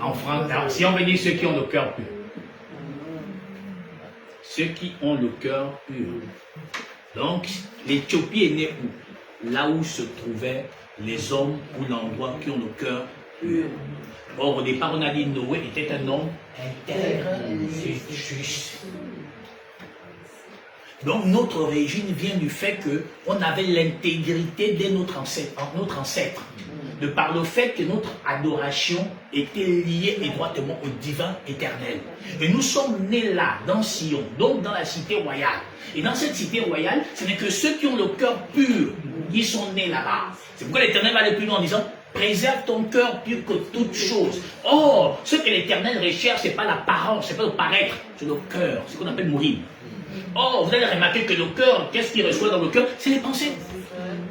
En France, si on veut dire ceux qui ont le cœur pur. Ceux qui ont le cœur pur. Donc, l'Éthiopie est née où? Là où se trouvaient les hommes ou l'endroit qui ont le cœur pur. Or, au départ, on a dit Noé était un homme intègre et juste. Donc, notre origine vient du fait qu'on avait l'intégrité de notre ancêtre. De par le fait que notre adoration était liée étroitement au divin éternel. Et nous sommes nés là, dans Sion, donc dans la cité royale. Et dans cette cité royale, ce n'est que ceux qui ont le cœur pur qui sont nés là-bas. C'est pourquoi l'Éternel va aller plus loin en disant, préserve ton cœur pur que toute chose. Or, ce que l'Éternel recherche, ce n'est pas l'apparence, ce n'est pas le paraître, c'est le cœur, ce qu'on appelle mourir. Or, vous allez remarquer que le cœur, qu'est-ce qu'il reçoit dans le cœur? C'est les pensées.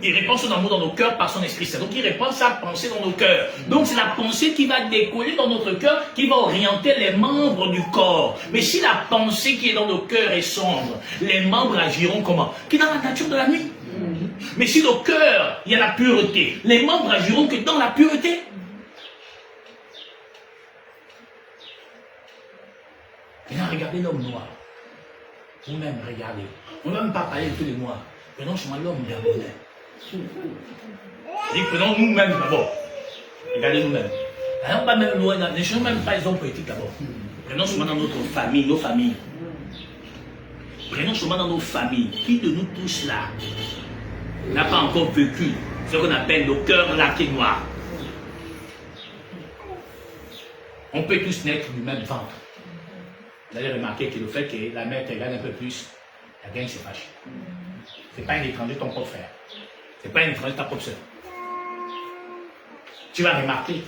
Il répand son amour dans nos cœurs par son Esprit Saint. Donc il répand sa pensée dans nos cœurs. Donc c'est la pensée qui va décoller dans notre cœur, qui va orienter les membres du corps. Mais si la pensée qui est dans nos cœurs est sombre, les membres agiront comment? Qui est dans la nature de la nuit. Mais si le cœur, il y a la pureté, les membres agiront que dans la pureté. Maintenant, regardez l'homme noir. Vous-même, regardez. On ne va même pas parler de tous les noirs. Prenons seulement l'homme gabonais. Prenons nous-mêmes d'abord. Regardez nous-mêmes. On va même loin, ne cherchons même pas les hommes politiques d'abord. Prenons seulement dans notre famille, nos familles. Prenons seulement dans nos familles. Qui de nous tous là n'a pas encore vécu ce qu'on appelle le cœur laqué noir? On peut tous naître du même ventre. Vous allez remarquer que le fait que la mère te regarde un peu plus, la gagne se fâche. Ce n'est pas un étranger ton propre frère. Ce n'est pas un étranger ta propre soeur. Tu vas remarquer,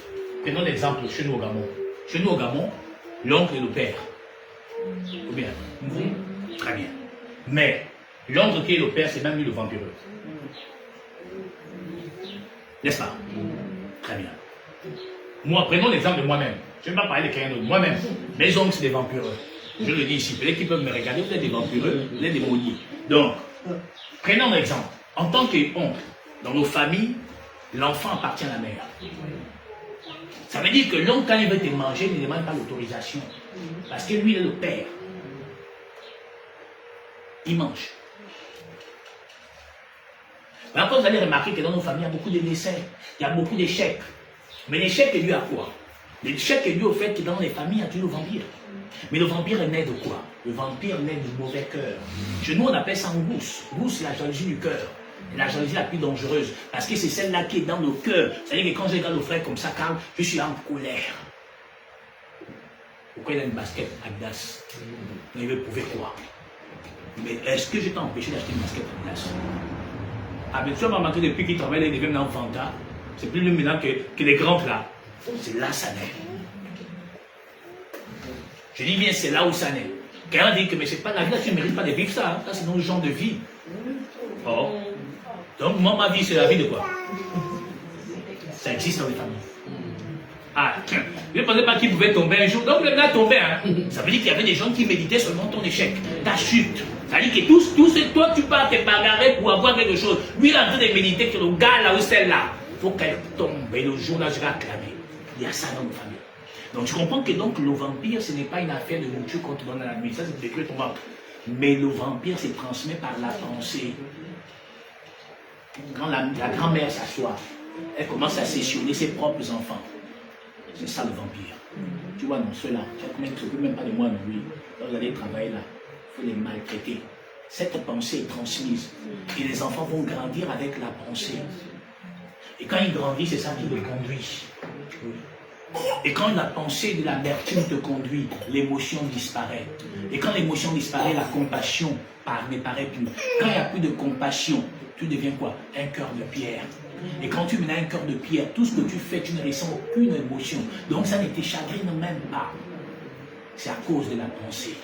prenons l'exemple chez nous au Gabon. Chez nous au Gabon, l'oncle et le père. Ou bien? Très bien. Mais l'oncle qui est le père, c'est même lui le vampireux. N'est-ce pas? Très bien. Moi, prenons l'exemple de moi-même. Je ne vais pas parler de quelqu'un d'autre. Moi-même, mes oncles, c'est des vampireux. Je le dis ici. Peut-être qu'ils peuvent me regarder, vous êtes des vampireux, vous êtes des maudits. Donc, prenons l'exemple. En tant qu'oncle, dans nos familles, l'enfant appartient à la mère. Ça veut dire que l'oncle, quand il veut te manger, il ne demande pas l'autorisation. Parce que lui, il est le père. Il mange. Maintenant, vous allez remarquer que dans nos familles, il y a beaucoup de décès, il y a beaucoup d'échecs. Mais l'échec est dû à quoi? L'échec est dû au fait que dans les familles, il y a toujours le vampire. Mais le vampire est né de quoi? Le vampire naît du mauvais cœur. Chez nous, on appelle ça un gousse. Gousse, c'est la jalousie du cœur. La jalousie la plus dangereuse. Parce que c'est celle-là qui est dans le cœur. C'est-à-dire que quand je regarde le frère comme ça, Karl, je suis en colère. Pourquoi il a une basket Adidas? Il veut prouver quoi? Mais est-ce que je t'ai empêché d'acheter une basket Adidas? Ah, mais tu vas remarquer depuis qu'il travaille, il devient dans Fanta. C'est plus lui maintenant que les grands là. C'est là ça naît. Je dis bien, c'est là où ça naît. Quelqu'un dit que mais c'est pas la vie, là, tu ne mérites pas de vivre ça. Hein. Ça, c'est nos genre de vie. Oh. Donc, moi, ma vie, c'est la vie de quoi? Ça existe dans les familles. Ah, je ne pensais pas qu'il pouvait tomber un jour. Donc, il a tombé. Hein. Ça veut dire qu'il y avait des gens qui méditaient seulement ton échec, ta chute. Ça veut dire que tout ce que toi, tu pars te bagarrer pour avoir quelque chose. Lui, il est en train de méditer sur le gars là ou celle-là. Il faut qu'elle tombe. Et le jour là, je vais acclamer. Il y a ça dans nos familles. Donc, tu comprends que donc, le vampire, ce n'est pas une affaire de nourriture qu'on te donne à la nuit. Ça, c'est de détruire ton ventre. Mais le vampire se transmet par la pensée. Quand la grand-mère s'assoit, elle commence à sessionner ses propres enfants. C'est ça le vampire. Tu vois, non, ceux-là, tu ne t'occupes même pas de moi, non, oui. Quand vous allez travailler là, il faut les maltraiter. Cette pensée est transmise. Et les enfants vont grandir avec la pensée. Et quand ils grandissent, c'est ça qui les conduit. Et quand la pensée de l'amertume te conduit, l'émotion disparaît. Et quand l'émotion disparaît, la compassion n'apparaît plus. Quand il n'y a plus de compassion, tu deviens quoi? Un cœur de pierre. Et quand tu mets un cœur de pierre, tout ce que tu fais, tu ne ressens aucune émotion. Donc ça ne te chagrine même pas. C'est à cause de la pensée.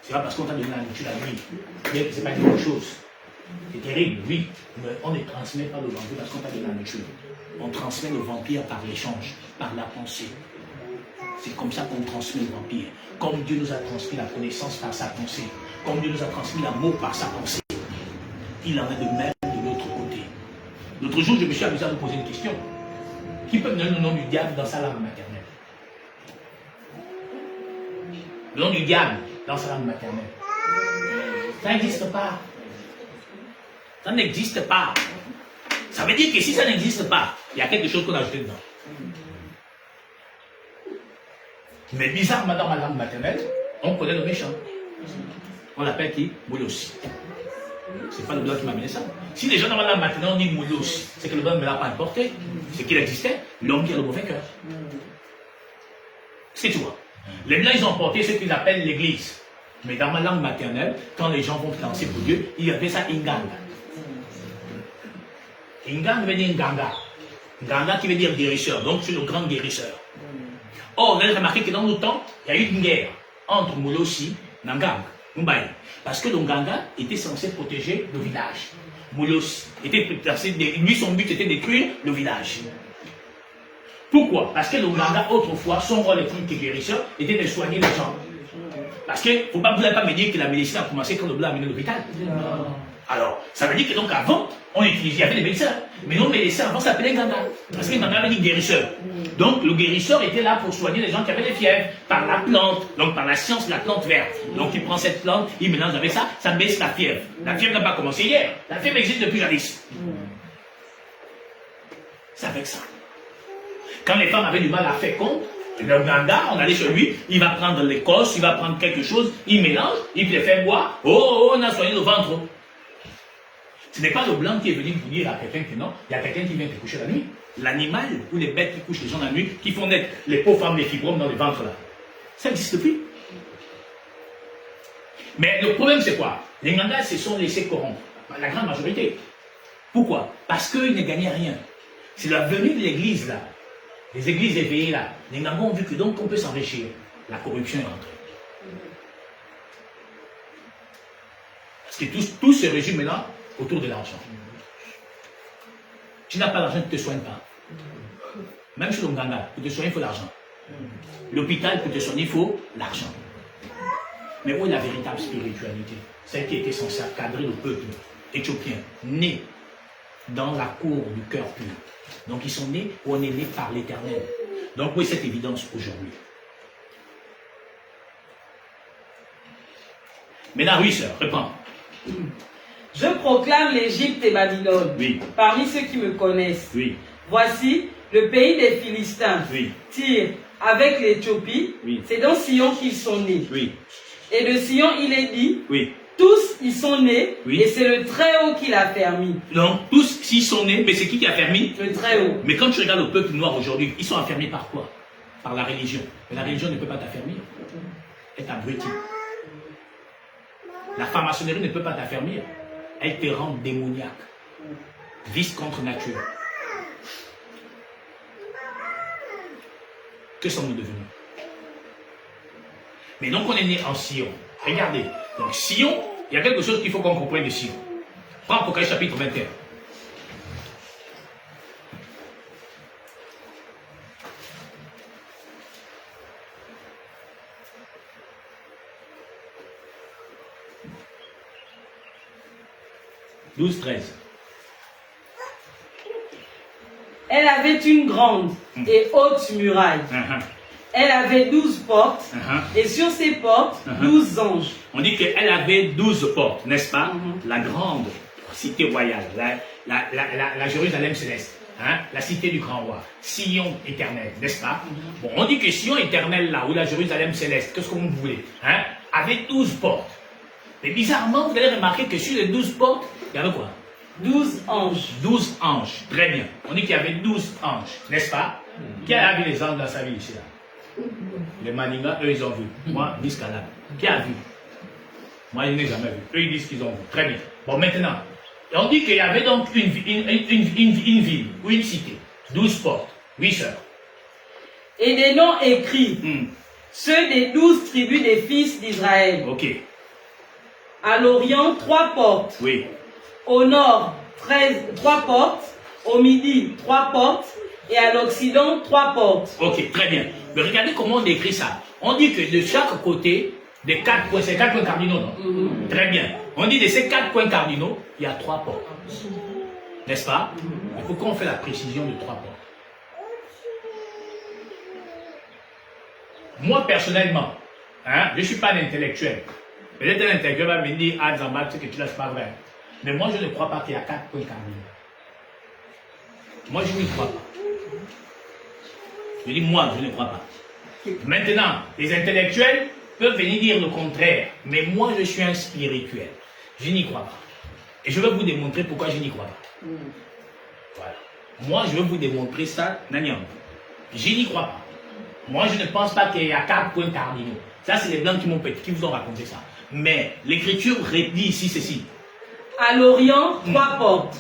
C'est pas parce qu'on t'a donné la nourriture la nuit. Mais c'est pas une bonne chose. C'est terrible, oui. Mais on ne transmet pas le vampire parce qu'on t'a donné la nourriture. On transmet le vampire par l'échange, par la pensée. C'est comme ça qu'on transmet le vampire. Comme Dieu nous a transmis la connaissance par sa pensée. Comme Dieu nous a transmis l'amour par sa pensée. Il en est de même de l'autre côté. L'autre jour, je me suis amusé à vous poser une question. Qui peut me donner le nom du diable dans sa langue maternelle? Le nom du diable dans sa langue maternelle. Ça n'existe pas. Ça n'existe pas. Ça veut dire que si ça n'existe pas, il y a quelque chose qu'on a ajouté dedans. Mais bizarrement, dans ma langue maternelle, on connaît le méchant. On l'appelle qui? Moulos. C'est pas le blanc qui m'a amené ça. Si les gens dans ma langue maternelle ont dit Moulos, c'est que le blanc ne me l'a pas importé. C'est qu'il existait l'homme qui a le mauvais cœur. C'est tu vois. Les blancs, ils ont porté ce qu'ils appellent l'église. Mais dans ma langue maternelle, quand les gens vont se lancer pour Dieu, ils appellent ça Inganga. Inganga veut dire Nganga. Nganga qui veut dire guérisseur. Donc c'est le grand guérisseur. Or, vous avez remarqué que dans nos temps, il y a eu une guerre entre Moulosi et Nganga. Parce que le Nganga était censé protéger le village. Moulosi était censé, lui, son but était de détruire le village. Pourquoi? Parce que le Nganga, autrefois, son rôle en tant que guérisseur était de soigner les gens. Parce que, vous n'allez pas me dire que la médecine a commencé quand le blanc a mené l'hôpital. Alors, ça veut dire que donc avant, on utilisait, il y avait des médecins. Mais nos médecins avant s'appelaient Nganga. Parce que Nganga avait dit guérisseur. Donc le guérisseur était là pour soigner les gens qui avaient des fièvres. Par la plante, donc par la science de la plante verte. Donc il prend cette plante, il mélange avec ça, ça baisse la fièvre. La fièvre n'a pas commencé hier. La fièvre existe depuis jadis. C'est avec ça. Quand les femmes avaient du mal à fécondre, Le Nganga, on allait chez lui, il va prendre l'écorce, il va prendre quelque chose, il mélange, il les fait boire. Oh, on a soigné le ventre. Ce n'est pas le blanc qui est venu vous dire à quelqu'un que non, il y a quelqu'un qui vient te coucher la nuit. L'animal ou les bêtes qui couchent les gens la nuit, qui font naître les pauvres femmes, les fibromes dans les ventres là. Ça n'existe plus. Mais le problème c'est quoi? Les Ngangas se sont laissés corrompre. La grande majorité. Pourquoi? Parce qu'ils ne gagnaient rien. C'est la venue de l'église là. Les églises éveillées là. Les Ngangas ont vu que donc on peut s'enrichir. La corruption est rentrée. Parce que tout se résume maintenant autour de l'argent. Tu n'as pas l'argent, tu ne te soignes pas. Même chez le Nganga, pour te soigner, il faut l'argent. L'hôpital, pour te soigner, il faut l'argent. Mais où est la véritable spiritualité? Celle qui était censée encadrer le peuple éthiopien, né dans la cour du cœur pur. Donc ils sont nés, où on est né par l'Éternel. Donc où est cette évidence aujourd'hui? Maintenant, oui, sœur, réponds. Je proclame l'Égypte et Babylone, oui, parmi ceux qui me connaissent. Oui. Voici le pays des Philistins, oui, Tyr, avec l'Éthiopie, oui, c'est dans Sion qu'ils sont nés. Oui. Et de Sion, il est dit, oui, tous ils sont nés, oui, et c'est le Très-Haut qui l'a permis. Donc, tous s'ils sont nés, mais c'est qui a permis? Le Très-Haut. Mais quand tu regardes le peuple noir aujourd'hui, ils sont affermis par quoi? Par la religion. Mais la religion ne peut pas t'affermir. Elle t'abrutit. La franc-maçonnerie ne peut pas t'affermir. Elle te rend démoniaque. Vice contre nature. Que sommes-nous devenus? Mais donc on est né en Sion. Regardez. Donc Sion, il y a quelque chose qu'il faut qu'on comprenne de Sion. Prends Apocalypse chapitre 21. « 12-13. Elle avait une grande et haute muraille. Elle avait 12 portes, et sur ces portes, 12 anges. On dit qu'elle avait 12 portes, n'est-ce pas? La grande cité royale, la Jérusalem céleste, la cité du grand roi, Sion éternel, n'est-ce pas? Bon, on dit que Sion éternel là, ou la Jérusalem céleste, qu'est-ce que vous voulez, avait 12 portes. Mais bizarrement, vous allez remarquer que sur les 12 portes, il y avait quoi? 12 anges. 12 anges, très bien. On dit qu'il y avait 12 anges, n'est-ce pas? Qui a vu les anges dans sa vie ici là? Les Maningas, eux, ils ont vu. Moi, jusqu'à là. Qui a vu? Moi, je n'ai jamais vu. Eux, ils disent qu'ils ont vu. Très bien. Bon, maintenant, on dit qu'il y avait donc une ville ou une cité. 12 portes. 8 sœurs. Et des noms écrits. Ceux des 12 tribus des fils d'Israël. Ok. À l'Orient, 3 portes. Oui. Au nord, 3 portes. Au midi, 3 portes. Et à l'Occident, 3 portes. Ok, très bien. Mais regardez comment on décrit ça. On dit que de chaque côté, des 4 points, c'est 4 points cardinaux, non? Très bien. On dit de ces 4 points cardinaux, il y a 3 portes. N'est-ce pas? Il faut qu'on fait la précision de 3 portes. Moi, personnellement, je ne suis pas un intellectuel. Peut-être un intellectuel va me dire, ah, Zamba, tu sais que tu ne laisses pas vrai. Mais moi, je ne crois pas qu'il y a 4 points cardinaux. Moi, je n'y crois pas. Je dis, moi, je ne crois pas. Maintenant, les intellectuels peuvent venir dire le contraire. Mais moi, je suis un spirituel. Je n'y crois pas. Et je vais vous démontrer pourquoi je n'y crois pas. Voilà. Moi, je vais vous démontrer ça, Nanyam. Je n'y crois pas. Moi, je ne pense pas qu'il y a 4 points cardinaux. Ça, c'est les Blancs qui vous ont raconté ça. Mais l'écriture dit ici ceci. À l'Orient, 3 portes.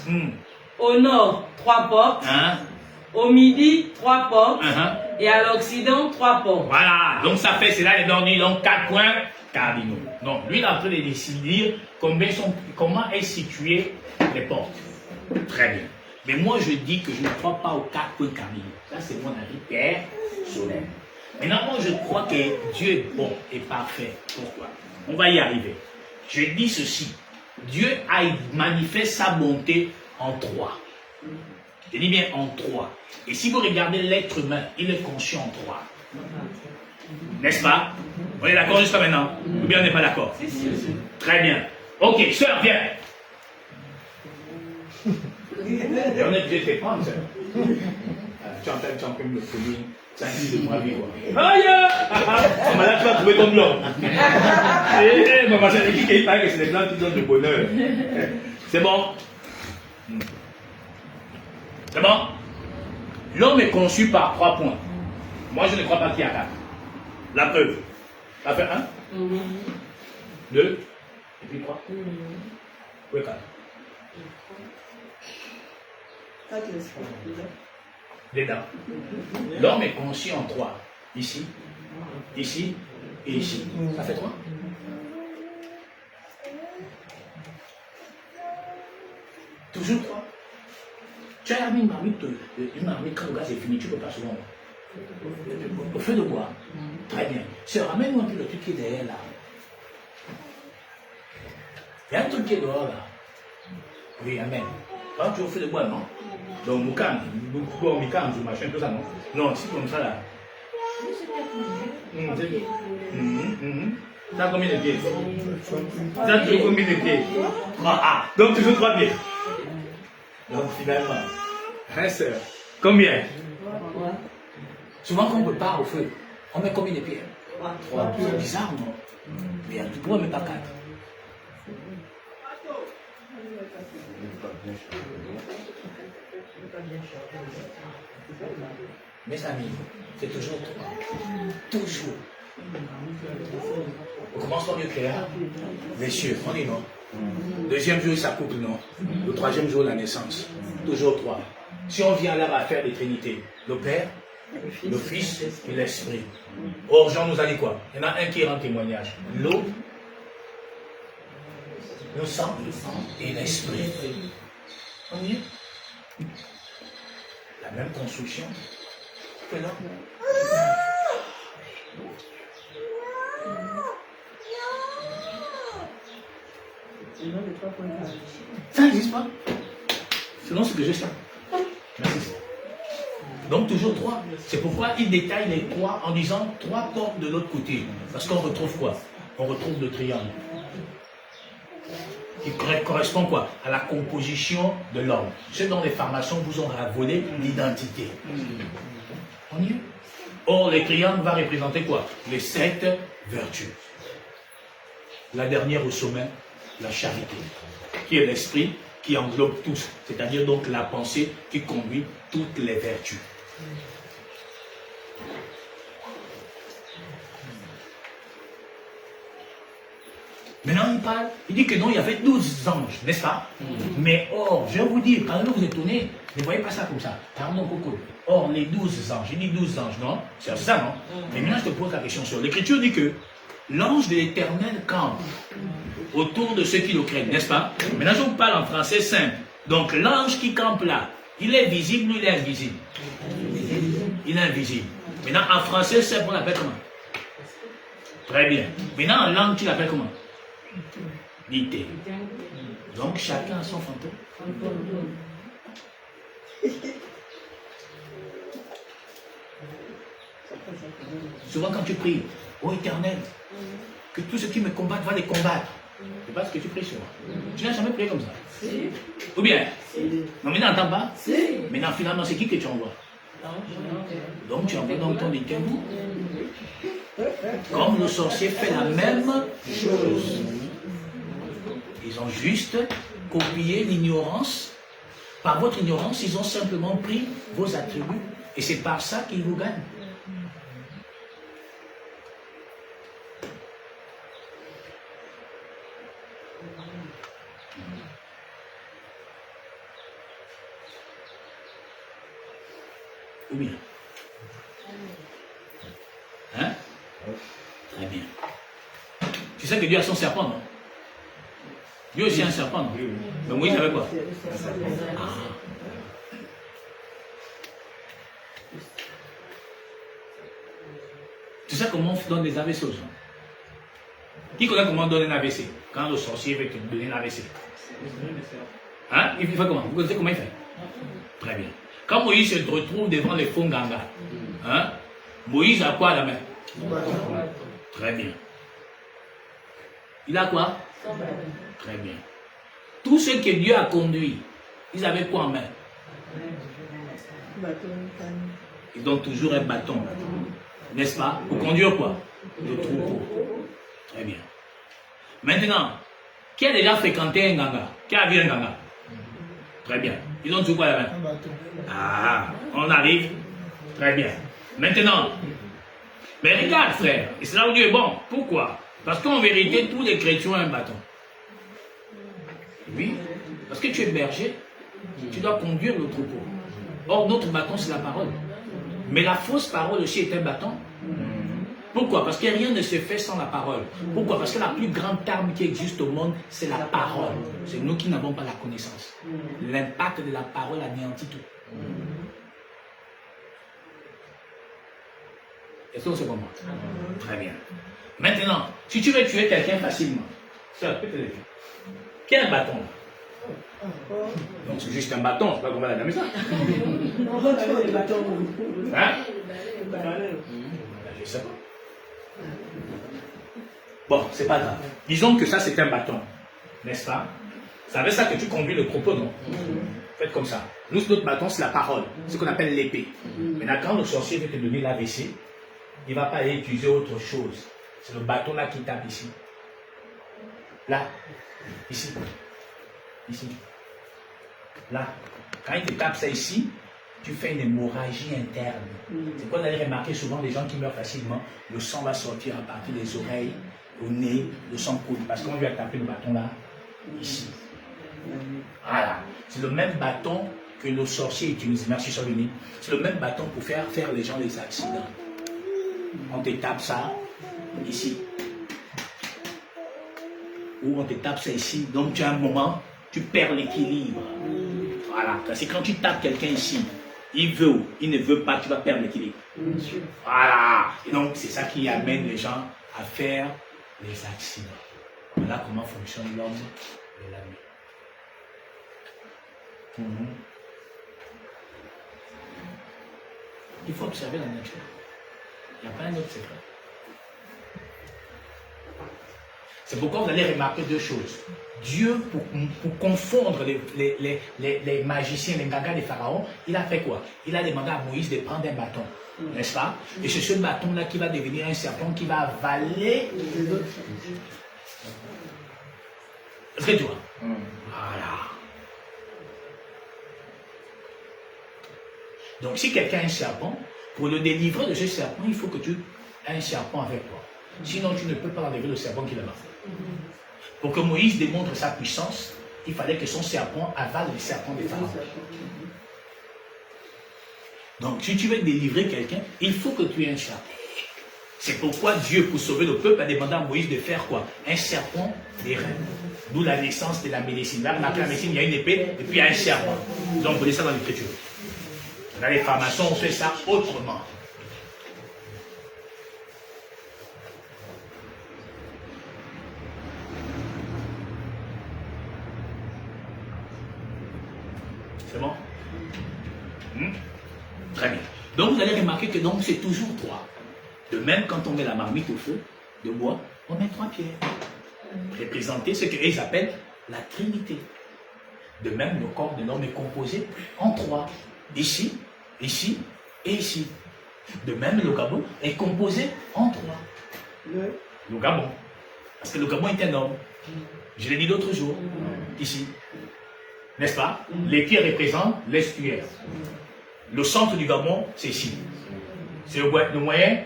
Au nord, 3 portes. Au midi, 3 portes. Et à l'Occident, 3 portes. Voilà. Donc, ça fait, c'est là les derniers, donc 4 points cardinaux. Donc, lui, il est en train de décider comment est situées les portes. Très bien. Mais moi, je dis que je ne crois pas aux 4 points cardinaux. Ça, c'est mon avis personnel. Maintenant, moi, je crois que Dieu est bon et parfait. Pourquoi? On va y arriver. Je dis ceci. Dieu a manifesté sa bonté en 3. Je dis bien en 3. Et si vous regardez l'être humain, il est conçu en 3. N'est-ce pas? On est d'accord jusqu'à maintenant? Ou bien on n'est pas d'accord? Très bien. Ok, sœur, viens. Et on est obligé de te prendre, sœur. Tu es en train de me fournir 5 000 de ma vie, quoi. Aïe! Maman, là, tu vas trouver ton blanc. Maman, c'est qui paraît que c'est les blancs qui donnent le bonheur. C'est bon? C'est bon? L'homme est conçu par 3 points. Moi, je ne crois pas qu'il y a 4. La preuve. Ça fait 1, 2, et puis 3. Oui, 4. Dedans. L'homme est conçu en 3. Ici, ici et ici. Ça fait 3. Toujours 3. Tu as mis une marmite quand le gaz est fini, tu ne peux pas souvent. Au feu de bois. Très bien. Sœur, ramène-moi un peu le truc qui est derrière là. Il y a un truc qui est dehors là. Oui, amen. Quand tu es au feu de bois, non? Donc, Moukam, machin, tout ça, non? Non, c'est comme ça là. Ça a combien de pieds? Ça a combien de pieds? 3. Donc, toujours 3 pieds. Donc, finalement, hein, sœur, combien? Souvent, quand on prépare au feu, on met combien de pieds? 3. C'est bizarre, non? Mais pourquoi on ne met pas 4? Mes amis, c'est toujours 3. Toujours. On commence par le clair. Les cieux, on est non. Deuxième jour, ça couple, non. Le troisième jour, la naissance. Toujours 3. Si on vient là à faire des trinités, le Père, le Fils et l'Esprit. Or, Jean nous a dit quoi? Il y en a un qui rend témoignage. L'eau, le sang et l'Esprit. On y est? La même construction que l'homme. Ça n'existe pas. Selon ce que je sais. Merci. Donc toujours 3. C'est pourquoi il détaille les 3 en disant 3 portes de l'autre côté. Parce qu'on retrouve quoi? On retrouve le triangle. Qui correspond quoi? À la composition de l'homme. Ceux dont les pharmaciens vous ont volé l'identité. On y est? Or, les triangles va représenter quoi? Les 7 vertus. La dernière au sommet, la charité, qui est l'esprit qui englobe tous, c'est-à-dire donc la pensée qui conduit toutes les vertus. Maintenant, il parle, il dit que non, il y avait 12 anges, n'est-ce pas? Mais or, je vais vous dire, quand vous étonnez, ne voyez pas ça comme ça. Pardon, Coco. Or, les 12 anges, il dit 12 anges, non? C'est ça, non? Mais maintenant, je te pose la question sur l'Écriture dit que l'ange de l'Éternel campe autour de ceux qui le craignent, n'est-ce pas? Maintenant, je vous parle en français simple. Donc, l'ange qui campe là, il est visible ou il est invisible? Il est invisible. Maintenant, en français simple, on l'appelle comment? Très bien. Maintenant, en langue, tu l'appelles comment? Dité. Donc, chacun a son fantôme. Souvent, quand tu pries, ô Éternel, que tous ceux qui me combattent va les combattre. C'est pas ce que tu pries sur moi. Tu n'as jamais prié comme ça. Si. Ou bien? Si. Non, mais n'entends pas? Si. Maintenant, finalement, c'est qui que tu envoies? Donc, tu envoies donc ton éternel. Comme le sorcier fait la même chose. Ils ont juste copié l'ignorance. Par votre ignorance, ils ont simplement pris vos attributs. Et c'est par ça qu'ils vous gagnent. Ou bien? Hein? Très bien. Tu sais que Dieu a son serpent, non? Dieu aussi a un serpent, non? Mais Moïse avait quoi? Ah. Tu sais comment on donne des AVC aux gens? Qui connaît comment on donne un AVC? Quand le sorcier veut te donner un AVC. Hein? Il fait comment? Vous connaissez comment il fait? Très bien. Quand Moïse se retrouve devant les fonds Ganga, hein? Moïse a quoi à la main? Très bien. Il a quoi? Très bien. Tous ceux que Dieu a conduits, ils avaient quoi en main? Ils donnent toujours un bâton. N'est-ce pas? Pour conduire quoi? Le troupeau. Très bien. Maintenant, qui a déjà fréquenté un ganga? Qui a vu un ganga? Très bien. Ils donnent toujours quoi la main? Ah, on arrive. Très bien. Maintenant, mais regarde frère, et c'est là où Dieu est bon. Pourquoi? Parce qu'en vérité, tous les chrétiens ont un bâton. Oui, parce que tu es berger, tu dois conduire le troupeau. Or, notre bâton, c'est la parole. Mais la fausse parole aussi est un bâton. Pourquoi? Parce que rien ne se fait sans la parole. Pourquoi? Parce que la plus grande arme qui existe au monde, c'est la parole. C'est nous qui n'avons pas la connaissance. L'impact de la parole anéantit tout. Est-ce que c'est pour moi? Très bien. Maintenant, si tu veux tuer quelqu'un facilement, ça peut te le faire. Qui a un bâton? Donc c'est juste un bâton, c'est pas comment la dame ça. Hein? Je sais pas. Bon, c'est pas grave. Disons que ça c'est un bâton, n'est-ce pas? C'est avec ça que tu conduis le troupeau, non? Faites comme ça. Nous, notre bâton, c'est la parole, ce qu'on appelle l'épée. Maintenant, quand le sorcier veut te donner l'AVC, il ne va pas aller utiliser autre chose. C'est le bâton là qui tape ici. Là. Ici. Ici. Là. Quand il te tape ça ici, tu fais une hémorragie interne. C'est quoi vous allez remarquer souvent les gens qui meurent facilement, le sang va sortir à partir des oreilles, au nez, le sang coule. Parce qu'on lui a tapé le bâton là, ici. Voilà. C'est le même bâton que le sorcier utilise. Merci Solini. C'est le même bâton pour faire les gens des accidents. On te tape ça ici. Ou on te tape ça ici. Donc tu as un moment, tu perds l'équilibre. Voilà. C'est quand tu tapes quelqu'un ici, il veut ou il ne veut pas, tu vas perdre l'équilibre. Voilà. Et donc c'est ça qui amène les gens à faire les accidents. Voilà comment fonctionne l'homme de la nuit. Il faut observer la nature. Il n'y a pas un autre secret. C'est pourquoi vous allez remarquer deux choses. Dieu, pour confondre les magiciens, les gagas des pharaons, il a fait quoi? Il a demandé à Moïse de prendre un bâton, n'est-ce pas? Et c'est ce bâton-là qui va devenir un serpent qui va avaler les autres. Est-ce que tu vois? Voilà. Donc si quelqu'un a un serpent, pour le délivrer de ce serpent, il faut que tu aies un serpent avec toi. Sinon, tu ne peux pas enlever le serpent qui est là-bas. Pour que Moïse démontre sa puissance, il fallait que son serpent avale le serpent des pharaons. Donc, si tu veux délivrer quelqu'un, il faut que tu aies un serpent. C'est pourquoi Dieu, pour sauver le peuple, a demandé à Moïse de faire quoi? Un serpent des reines. D'où la naissance de la médecine. Là, dans la médecine, il y a une épée et puis il y a un serpent. Donc, vous voyez ça dans l'écriture. Dans les pharmaciens, on fait ça autrement. C'est bon? Très bien. Donc vous allez remarquer que c'est toujours trois. De même, quand on met la marmite au feu de bois, on met 3 pierres. Représenter ce qu'ils appellent la Trinité. De même, le corps de l'homme est composé en 3. Ici, ici et ici. De même, le Gabon est composé en 3. Le Gabon. Parce que le Gabon est un homme. Je l'ai dit l'autre jour. Ici. N'est-ce pas? Les pieds représentent l'estuaire. Le centre du Gabon, c'est ici. C'est le moyen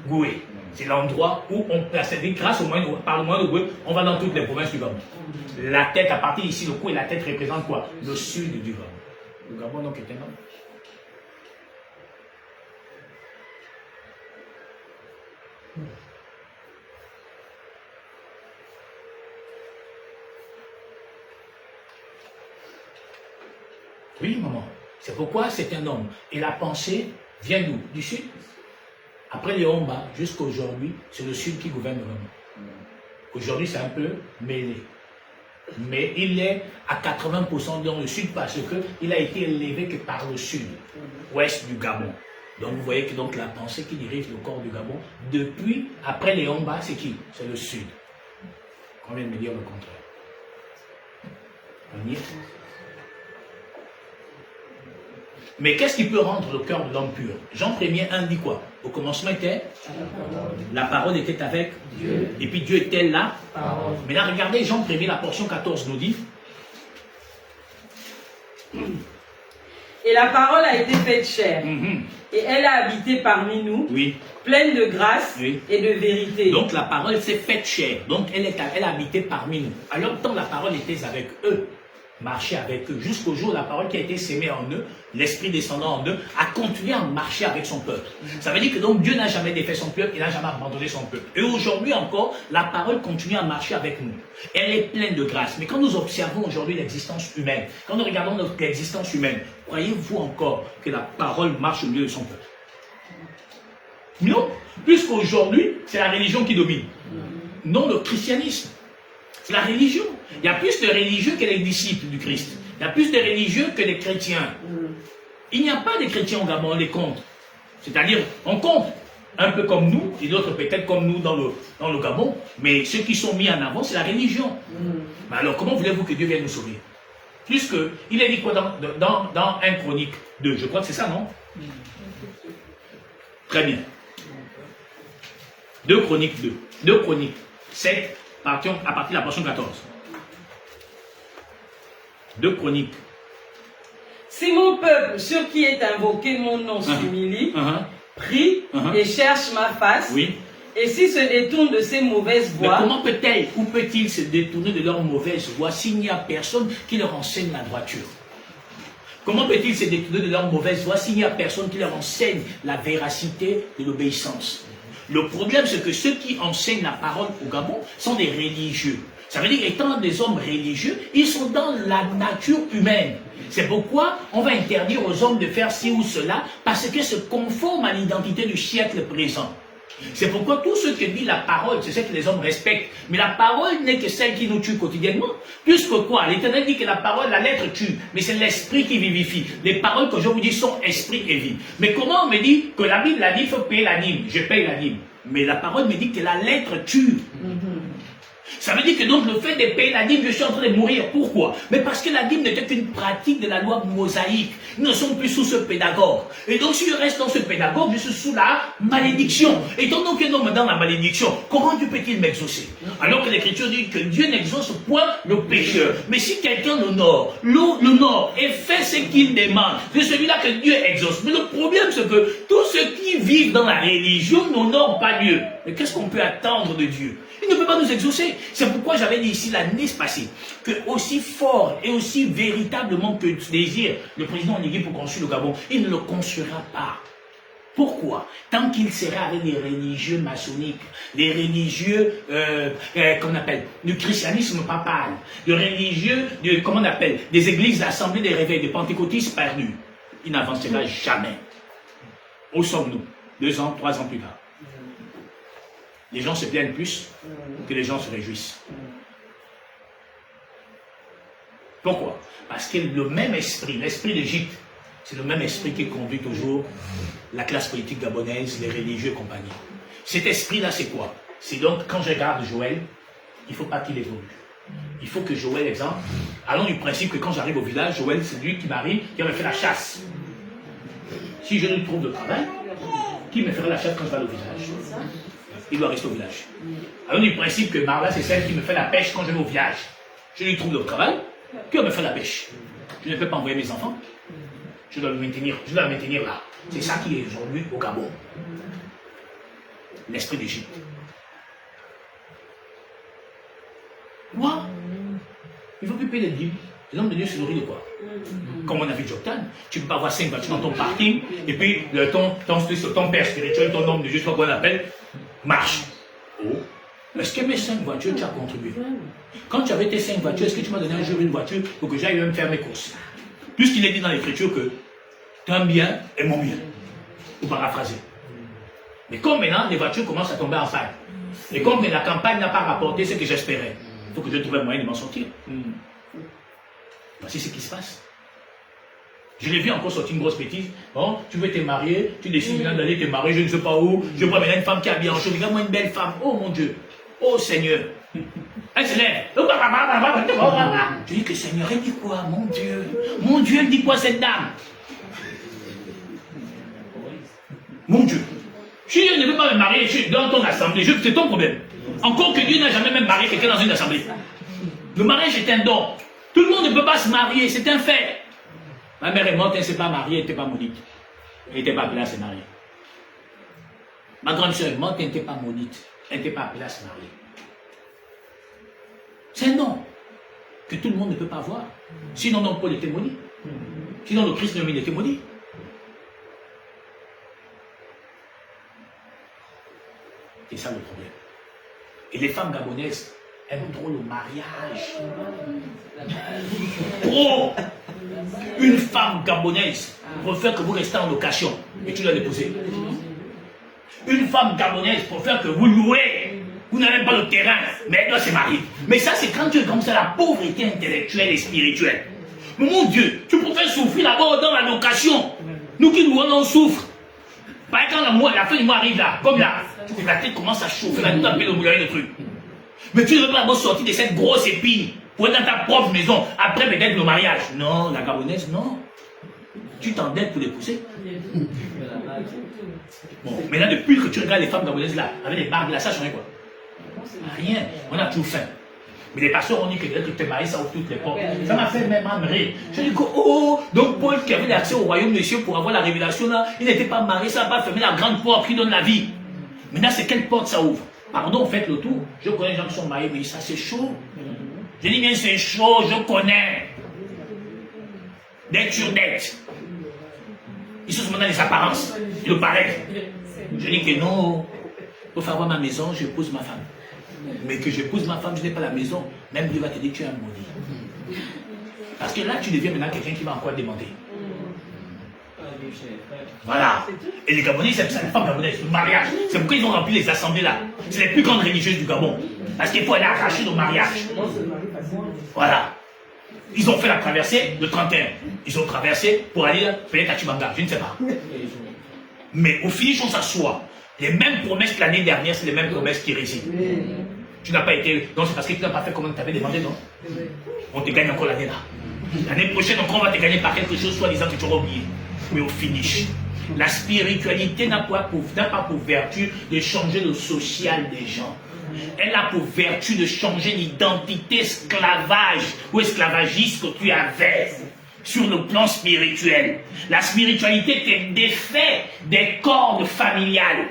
Goué. C'est l'endroit où on place. Grâce au moyen, par le moyen de Goué, on va dans toutes les provinces du Gabon. La tête, à partir d'ici, le cou et la tête représentent quoi? Le sud du Gabon. Le Gabon, donc, est un homme. Oui, maman. C'est pourquoi c'est un homme. Et la pensée vient d'où? Du sud. Après les Homba, jusqu'à aujourd'hui, c'est le sud qui gouverne vraiment. Aujourd'hui, c'est un peu mêlé. Mais il est à 80% dans le sud parce qu'il a été élevé que par le sud, ouest du Gabon. Donc vous voyez que donc, la pensée qui dirige le corps du Gabon, depuis, après les Homba, c'est qui? C'est le sud. On vient de me dire le contraire. On y est. Mais qu'est-ce qui peut rendre le cœur de l'homme pur? Jean 1er 1 dit quoi? Au commencement était la parole était avec Dieu. Et puis Dieu était là. Maintenant regardez Jean 1er, la portion 14 nous dit. Et la parole a été faite chair. Et elle a habité parmi nous, pleine de grâce et de vérité. Donc la parole s'est faite chair. Donc elle a habité parmi nous. Alors tant la parole était avec eux, marchait avec eux, jusqu'au jour où la parole qui a été sémée en eux, l'esprit descendant en eux, a continué à marcher avec son peuple. Ça veut dire que donc Dieu n'a jamais défait son peuple, il n'a jamais abandonné son peuple. Et aujourd'hui encore, la parole continue à marcher avec nous. Elle est pleine de grâce. Mais quand nous observons aujourd'hui l'existence humaine, quand nous regardons notre existence humaine, croyez-vous encore que la parole marche au milieu de son peuple? Non, puisqu'aujourd'hui, c'est la religion qui domine. Non, le christianisme. C'est la religion. Il y a plus de religieux que les disciples du Christ. Il y a plus de religieux que les chrétiens. Il n'y a pas de chrétiens au Gabon, on les compte. C'est-à-dire, on compte un peu comme nous, et d'autres peut-être comme nous dans le Gabon, mais ceux qui sont mis en avant, c'est la religion. Mais alors, comment voulez-vous que Dieu vienne nous sauver? Puisque, il a dit quoi dans 1 Chronique 2, je crois que c'est ça, non? Très bien. 2 Chroniques 2. 2 Chroniques 7, à partir de la portion 14. 2 Chroniques. Si mon peuple, sur qui est invoqué mon nom, s'humilie, prie et cherche ma face, et s'il se détourne de ses mauvaises voies... Mais comment peut-elle ou peut-il se détourner de leurs mauvaises voies s'il n'y a personne qui leur enseigne la droiture? Comment peut-il se détourner de leurs mauvaises voies s'il n'y a personne qui leur enseigne la véracité de l'obéissance? Le problème, c'est que ceux qui enseignent la parole au Gabon sont des religieux. Ça veut dire, étant des hommes religieux, ils sont dans la nature humaine. C'est pourquoi on va interdire aux hommes de faire ci ou cela, parce que se conforme à l'identité du siècle présent. C'est pourquoi tout ce que dit la parole, c'est ce que les hommes respectent. Mais la parole n'est que celle qui nous tue quotidiennement. Puisque quoi? L'Éternel dit que la parole, la lettre tue, mais c'est l'esprit qui vivifie. Les paroles que je vous dis sont esprit et vie. Mais comment on me dit que la Bible a dit qu'il faut payer la dîme? Je paye la dîme. Mais la parole me dit que la lettre tue. Ça veut dire que donc le fait de payer la dîme, je suis en train de mourir. Pourquoi? Mais parce que la dîme n'était qu'une pratique de la loi mosaïque. Nous ne sommes plus sous ce pédagogue. Et donc si je reste dans ce pédagogue, je suis sous la malédiction. Et donc un homme dans la malédiction, comment Dieu peut-il m'exaucer? Alors que l'Écriture dit que Dieu n'exauce point le pécheur. Mais si quelqu'un l'honore et fait ce qu'il demande, c'est celui-là que Dieu exauce. Mais le problème, c'est que tous ceux qui vivent dans la religion n'honorent pas Dieu. Mais qu'est-ce qu'on peut attendre de Dieu? Il ne peut pas nous exaucer. C'est pourquoi j'avais dit ici l'année passée que aussi fort et aussi véritablement que désire le président Oligui pour construire le Gabon, il ne le construira pas. Pourquoi? Tant qu'il sera avec des religieux maçonniques, des religieux, qu'on appelle, du christianisme papal, des religieux, comment on appelle, des églises d'assemblée des réveils, des pentecôtistes perdus, il n'avancera jamais. Où sommes-nous? 2 ans, 3 ans plus tard. Les gens se plaignent plus que les gens se réjouissent. Pourquoi? Parce que le même esprit, l'esprit d'Égypte, c'est le même esprit qui conduit toujours la classe politique gabonaise, les religieux et compagnie. Cet esprit-là, c'est quoi? C'est donc, quand je regarde Joël, il ne faut pas qu'il évolue. Il faut que Joël, exemple, allons du principe que quand j'arrive au village, Joël, c'est lui qui m'arrive, qui me fait la chasse. Si je lui trouve de travail, qui me ferait la chasse quand je vais au village? Il doit rester au village. Alors du principe que Marla, c'est celle qui me fait la pêche quand je vais au village. Je lui trouve le travail, qui va me faire la pêche? Je ne peux pas envoyer mes enfants. Je dois le maintenir là. C'est ça qui est aujourd'hui au Gabon. L'esprit d'Égypte. Quoi? Il ne faut plus payer les dîmes. Les hommes de Dieu se nourrissent de quoi? Comme on a vu Joktan, tu ne peux pas avoir 5 voitures dans ton parking, et puis ton père spirituel, ton homme de Dieu, ce qu'on appelle, marche. Oh. Est-ce que mes 5 voitures, tu as contribué? Quand tu avais tes 5 voitures, est-ce que tu m'as donné un jour une voiture pour que j'aille même faire mes courses? Puisqu'il est dit dans l'Écriture que ton bien est mon bien. Ou paraphraser. Mais comme maintenant, les voitures commencent à tomber en panne, et comme la campagne n'a pas rapporté ce que j'espérais, il faut que je trouve un moyen de m'en sortir. Voici ce qui se passe. Je l'ai vu encore sortir une grosse bêtise. Bon, tu veux te marier, tu décides maintenant d'aller te marier, je ne sais pas où. Je vois maintenant une femme qui est habillée en chaud. Regarde-moi une belle femme. Oh mon Dieu. Oh Seigneur. Elle se lève. Je dis que Seigneur, elle dit quoi? Mon Dieu. Mon Dieu, elle dit quoi cette dame? Mon Dieu. Si Dieu ne veut pas me marier dans ton assemblée, c'est ton problème. Encore que Dieu n'a jamais même marié quelqu'un dans une assemblée. Le mariage est un don. Tout le monde ne peut pas se marier, c'est un fait. Ma mère est morte, elle ne s'est pas mariée, elle n'était pas maudite. Elle n'était pas appelée à se marier. Ma grande soeur est morte, elle n'était pas maudite. Elle n'était pas appelée à se marier. C'est un don que tout le monde ne peut pas avoir. Sinon, non, Paul était maudit. Sinon, le Christ il était maudit. C'est ça le problème. Et les femmes gabonaises aiment trop le mariage. Trop. Une femme gabonaise préfère que vous restez en location et tu dois l'épouser. Une femme gabonaise préfère que vous louez. Vous n'avez pas le terrain, mais elle doit se marier. Mais ça, c'est quand tu es comme ça, la pauvreté intellectuelle et spirituelle. Mais mon Dieu, tu préfères souffrir là-bas dans la location. Nous qui louons, on souffre. Par exemple, quand la fin du mois arrive là, comme là, la tête commence à chauffer, là, tout appelle le moulin de truc. Mais tu ne veux pas d'abord sortir de cette grosse épine pour être dans ta propre maison, après peut-être le mariage. Non, la gabonaise, non. Tu t'endettes pour l'épouser. Bon, maintenant, depuis que tu regardes les femmes gabonaises là, avec les bargues là, ça change quoi? Rien, on a tout fait. Mais les pasteurs ont dit que tu t'es marié, ça ouvre toutes les portes. Ça m'a fait même rire. Je dis que, oh, donc Paul qui avait l'accès au royaume des cieux pour avoir la révélation là, il n'était pas marié, ça n'a pas fermé la grande porte qui donne la vie. Maintenant, c'est quelle porte ça ouvre? Pardon, faites le tour. Je connais des gens qui sont mariés, mais ça c'est chaud. Je dis bien c'est chaud, je connais. D'être sur dette. Ils sont maintenant des apparences. Ils le paraissent. Je dis que non, pour faire avoir ma maison, j'épouse ma femme. Mais que j'épouse ma femme, je n'ai pas la maison. Même Dieu va te dire que tu es un maudit. Parce que là, tu deviens maintenant quelqu'un qui va encore demander. Voilà. Et les Gabonais, c'est ça, les femmes gabonaises, le mariage. C'est pourquoi ils ont rempli les assemblées là. C'est les plus grandes religieuses du Gabon. Parce qu'il faut aller arracher le mariage. Voilà. Ils ont fait la traversée de 31. Ils ont traversé pour aller peut-être à Chibanga, je ne sais pas. Mais au finish, on s'assoit. Les mêmes promesses que l'année dernière, c'est les mêmes promesses qui résident. Tu n'as pas été. Non, c'est parce que tu n'as pas fait comme tu avais demandé, non? On te gagne encore l'année là. L'année prochaine, encore, on va te gagner par quelque chose, soi-disant que tu auras oublié. Mais au finish, la spiritualité n'a pas pour vertu de changer le social des gens. Elle a pour vertu de changer l'identité esclavage ou esclavagiste que tu avais sur le plan spirituel. La spiritualité te défait des cordes familiales.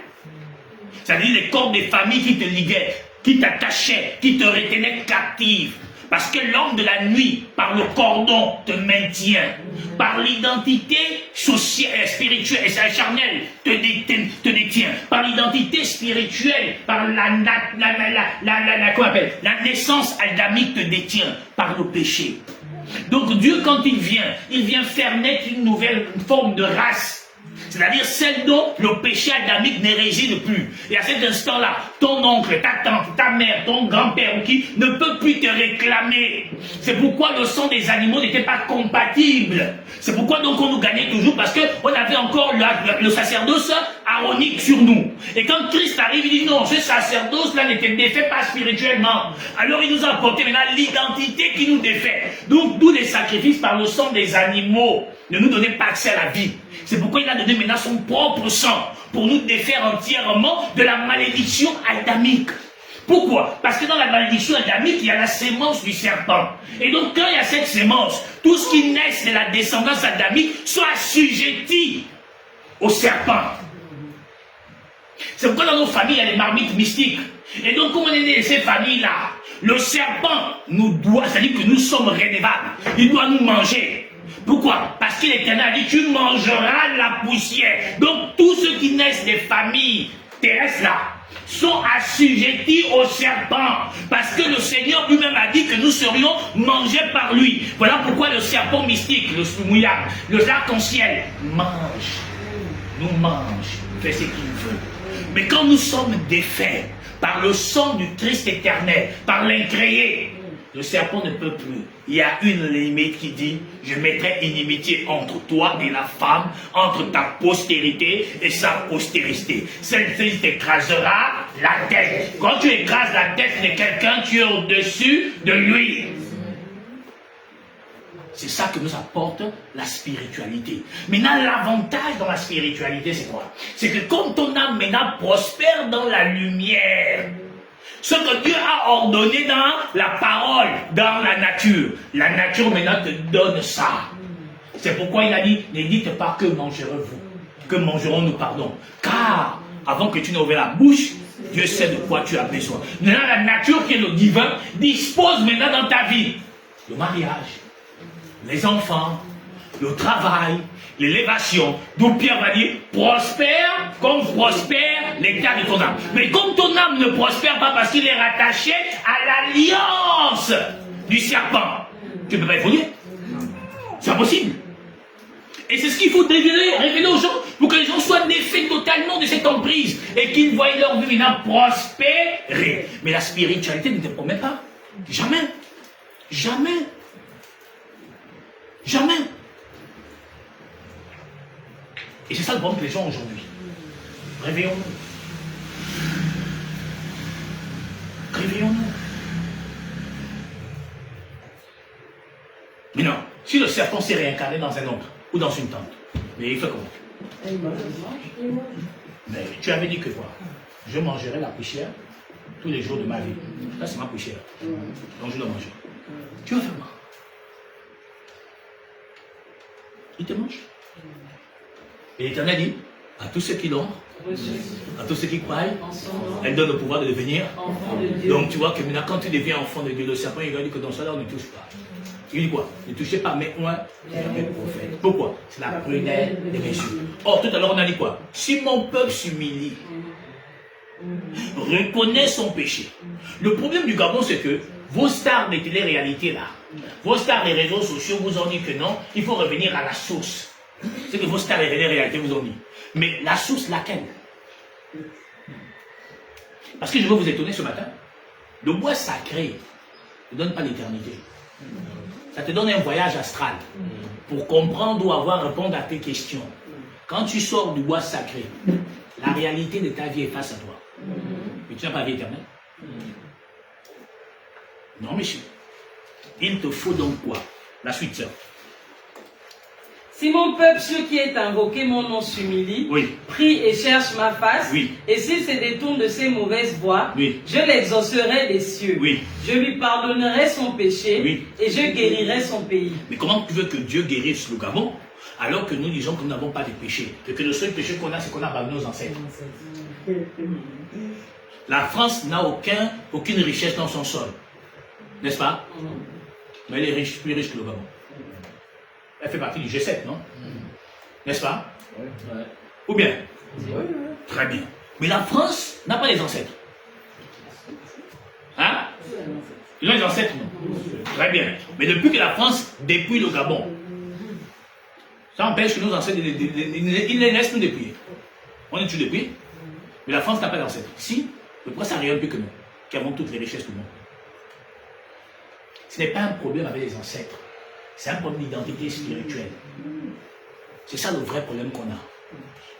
C'est-à-dire les cordes des familles qui te liguaient, qui t'attachaient, qui te retenaient captive. Parce que l'homme de la nuit, par le cordon, te maintient. Par l'identité sociale, spirituelle et charnelle, te détient. Par l'identité spirituelle, par la naissance adamique te détient. Par le péché. Donc Dieu, quand il vient faire naître une nouvelle forme de race. C'est-à-dire celle dont le péché adamique ne réside plus. Et à cet instant-là, ton oncle, ta tante, ta mère, ton grand-père ou qui ne peut plus te réclamer. C'est pourquoi le sang des animaux n'était pas compatible. C'est pourquoi donc on nous gagnait toujours parce qu'on avait encore le sacerdoce aaronique sur nous. Et quand Christ arrive, il dit non, ce sacerdoce-là n'était défait pas spirituellement. Alors il nous a apporté maintenant l'identité qui nous défait. Donc tous les sacrifices par le sang des animaux ne nous donnaient pas accès à la vie. C'est pourquoi il a donné maintenant son propre sang pour nous défaire entièrement de la malédiction adamique. Pourquoi? Parce que dans la malédiction adamique, il y a la sémence du serpent. Et donc quand il y a cette sémence, tout ce qui naît de la descendance adamique soit assujetti au serpent. C'est pourquoi dans nos familles, il y a les marmites mystiques. Et donc, comme on est né de ces familles-là, le serpent nous doit, c'est-à-dire que nous sommes redevables. Il doit nous manger. Pourquoi? Parce que l'Éternel a dit, tu mangeras la poussière. Donc, tous ceux qui naissent des familles terrestres-là sont assujettis au serpent. Parce que le Seigneur lui-même a dit que nous serions mangés par lui. Voilà pourquoi le serpent mystique, le soumouillard, le arc-en-ciel, nous mange, fait ce qu'il veut. Mais quand nous sommes défaits par le sang du Christ éternel, par l'incréé, le serpent ne peut plus. Il y a une limite qui dit, je mettrai inimitié entre toi et la femme, entre ta postérité et sa postérité. Celle-ci t'écrasera la tête. Quand tu écrases la tête de quelqu'un, tu es au-dessus de lui. C'est ça que nous apporte la spiritualité. Maintenant, l'avantage dans la spiritualité, c'est quoi? C'est que comme ton âme maintenant prospère dans la lumière, ce que Dieu a ordonné dans la parole, dans la nature maintenant te donne ça. C'est pourquoi il a dit, ne dites pas que mangerez-vous, que mangerons-nous, pardon. Car, avant que tu n'aies ouvert la bouche, Dieu sait de quoi tu as besoin. Maintenant, la nature qui est le divin dispose maintenant dans ta vie le mariage, les enfants, le travail, l'élévation. D'où Pierre va dire, prospère comme prospère l'état de ton âme. Mais comme ton âme ne prospère pas parce qu'il est rattaché à l'alliance du serpent, tu ne peux pas évoluer. C'est impossible. Et c'est ce qu'il faut révéler aux gens pour que les gens soient défaits totalement de cette emprise et qu'ils voient leur vie maintenant prospérer. Mais la spiritualité ne te promet pas. Jamais. Jamais. Jamais. Et c'est ça le problème que les gens aujourd'hui. Réveillons-nous. Réveillons-nous. Mais non, si le serpent s'est réincarné dans un autre, ou dans une tente, mais il fait comment? Mais tu avais dit que quoi? Je mangerai la poussière tous les jours de ma vie. Là, c'est ma poussière. Donc je dois manger. Tu vas faire quoi? Il te mange. Et l'Éternel dit, à tous ceux qui l'ont, à tous ceux qui croient, elle donne le pouvoir de devenir enfant de Dieu. Donc tu vois que maintenant, quand tu deviens enfant de Dieu, le serpent, il va dire que dans cela, on ne touche pas. Il dit quoi? Ne touchez pas mes oins, mes prophètes. Pourquoi? C'est la prunelle des messieurs. Or, tout à l'heure, on a dit quoi? Si mon peuple s'humilie, reconnaît son péché. Le problème du Gabon, c'est que vos stars de télé-réalité là, vos stars des réseaux sociaux vous ont dit que non, il faut revenir à la source. C'est que vos stars de télé-réalité vous ont dit. Mais la source, laquelle? Parce que je veux vous étonner ce matin. Le bois sacré ne donne pas l'éternité. Ça te donne un voyage astral pour comprendre ou répondre à tes questions. Quand tu sors du bois sacré, la réalité de ta vie est face à toi. Mais tu n'as pas la vie éternelle. Non, monsieur. Il te faut donc quoi? La suite, sœur. Si mon peuple, ceux qui est invoqué mon nom, s'humilie, prie et cherche ma face, et s'il se détourne de ses mauvaises voies, je l'exaucerai des cieux. Je lui pardonnerai son péché, et je guérirai son pays. Mais comment tu veux que Dieu guérisse le Gabon, alors que nous disons que nous n'avons pas de péché, et que le seul péché qu'on a, c'est qu'on a abandonné nos ancêtres? La France n'a aucune richesse dans son sol, n'est-ce pas? Mais elle est riche, plus riche que le Gabon. Elle fait partie du G7, non? N'est-ce pas? Ou bien? Très bien. Mais la France n'a pas les ancêtres. Hein? Ils ont les ancêtres, non? Très bien. Mais depuis que la France dépouille le Gabon, ça empêche que nos ancêtres, ils les laissent nous dépouiller. On est tous dépouillés. Mais la France n'a pas d'ancêtres. Si, pourquoi ça rayonne plus que nous, qui avons toutes les richesses du monde? Ce n'est pas un problème avec les ancêtres. C'est un problème d'identité spirituelle. C'est ça le vrai problème qu'on a.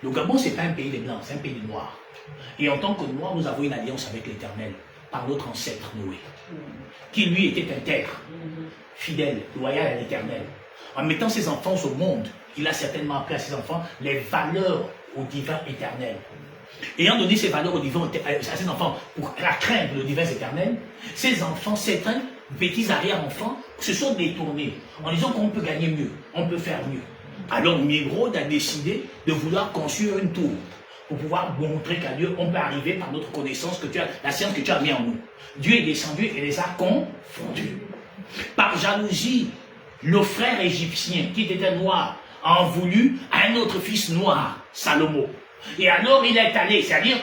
Le Gabon, ce n'est pas un pays des Blancs, c'est un pays des Noirs. Et en tant que Noirs, nous avons une alliance avec l'Éternel, par notre ancêtre Noé, qui lui était un terre, fidèle, loyal à l'Éternel. En mettant ses enfants au monde, il a certainement appris à ses enfants les valeurs au divin éternel. Ayant donné ces valeurs au divin, à ses enfants pour la crainte le divin éternel, ces enfants, certains petits arrière-enfants, se sont détournés en disant qu'on peut gagner mieux, on peut faire mieux. Alors Migrod a décidé de vouloir construire une tour pour pouvoir montrer qu'à Dieu, on peut arriver par notre connaissance, la science que tu as mis en nous. Dieu est descendu et les a confondus. Par jalousie, le frère égyptien, qui était noir, a voulu un autre fils noir, Salomon. Et alors il est allé, c'est-à-dire,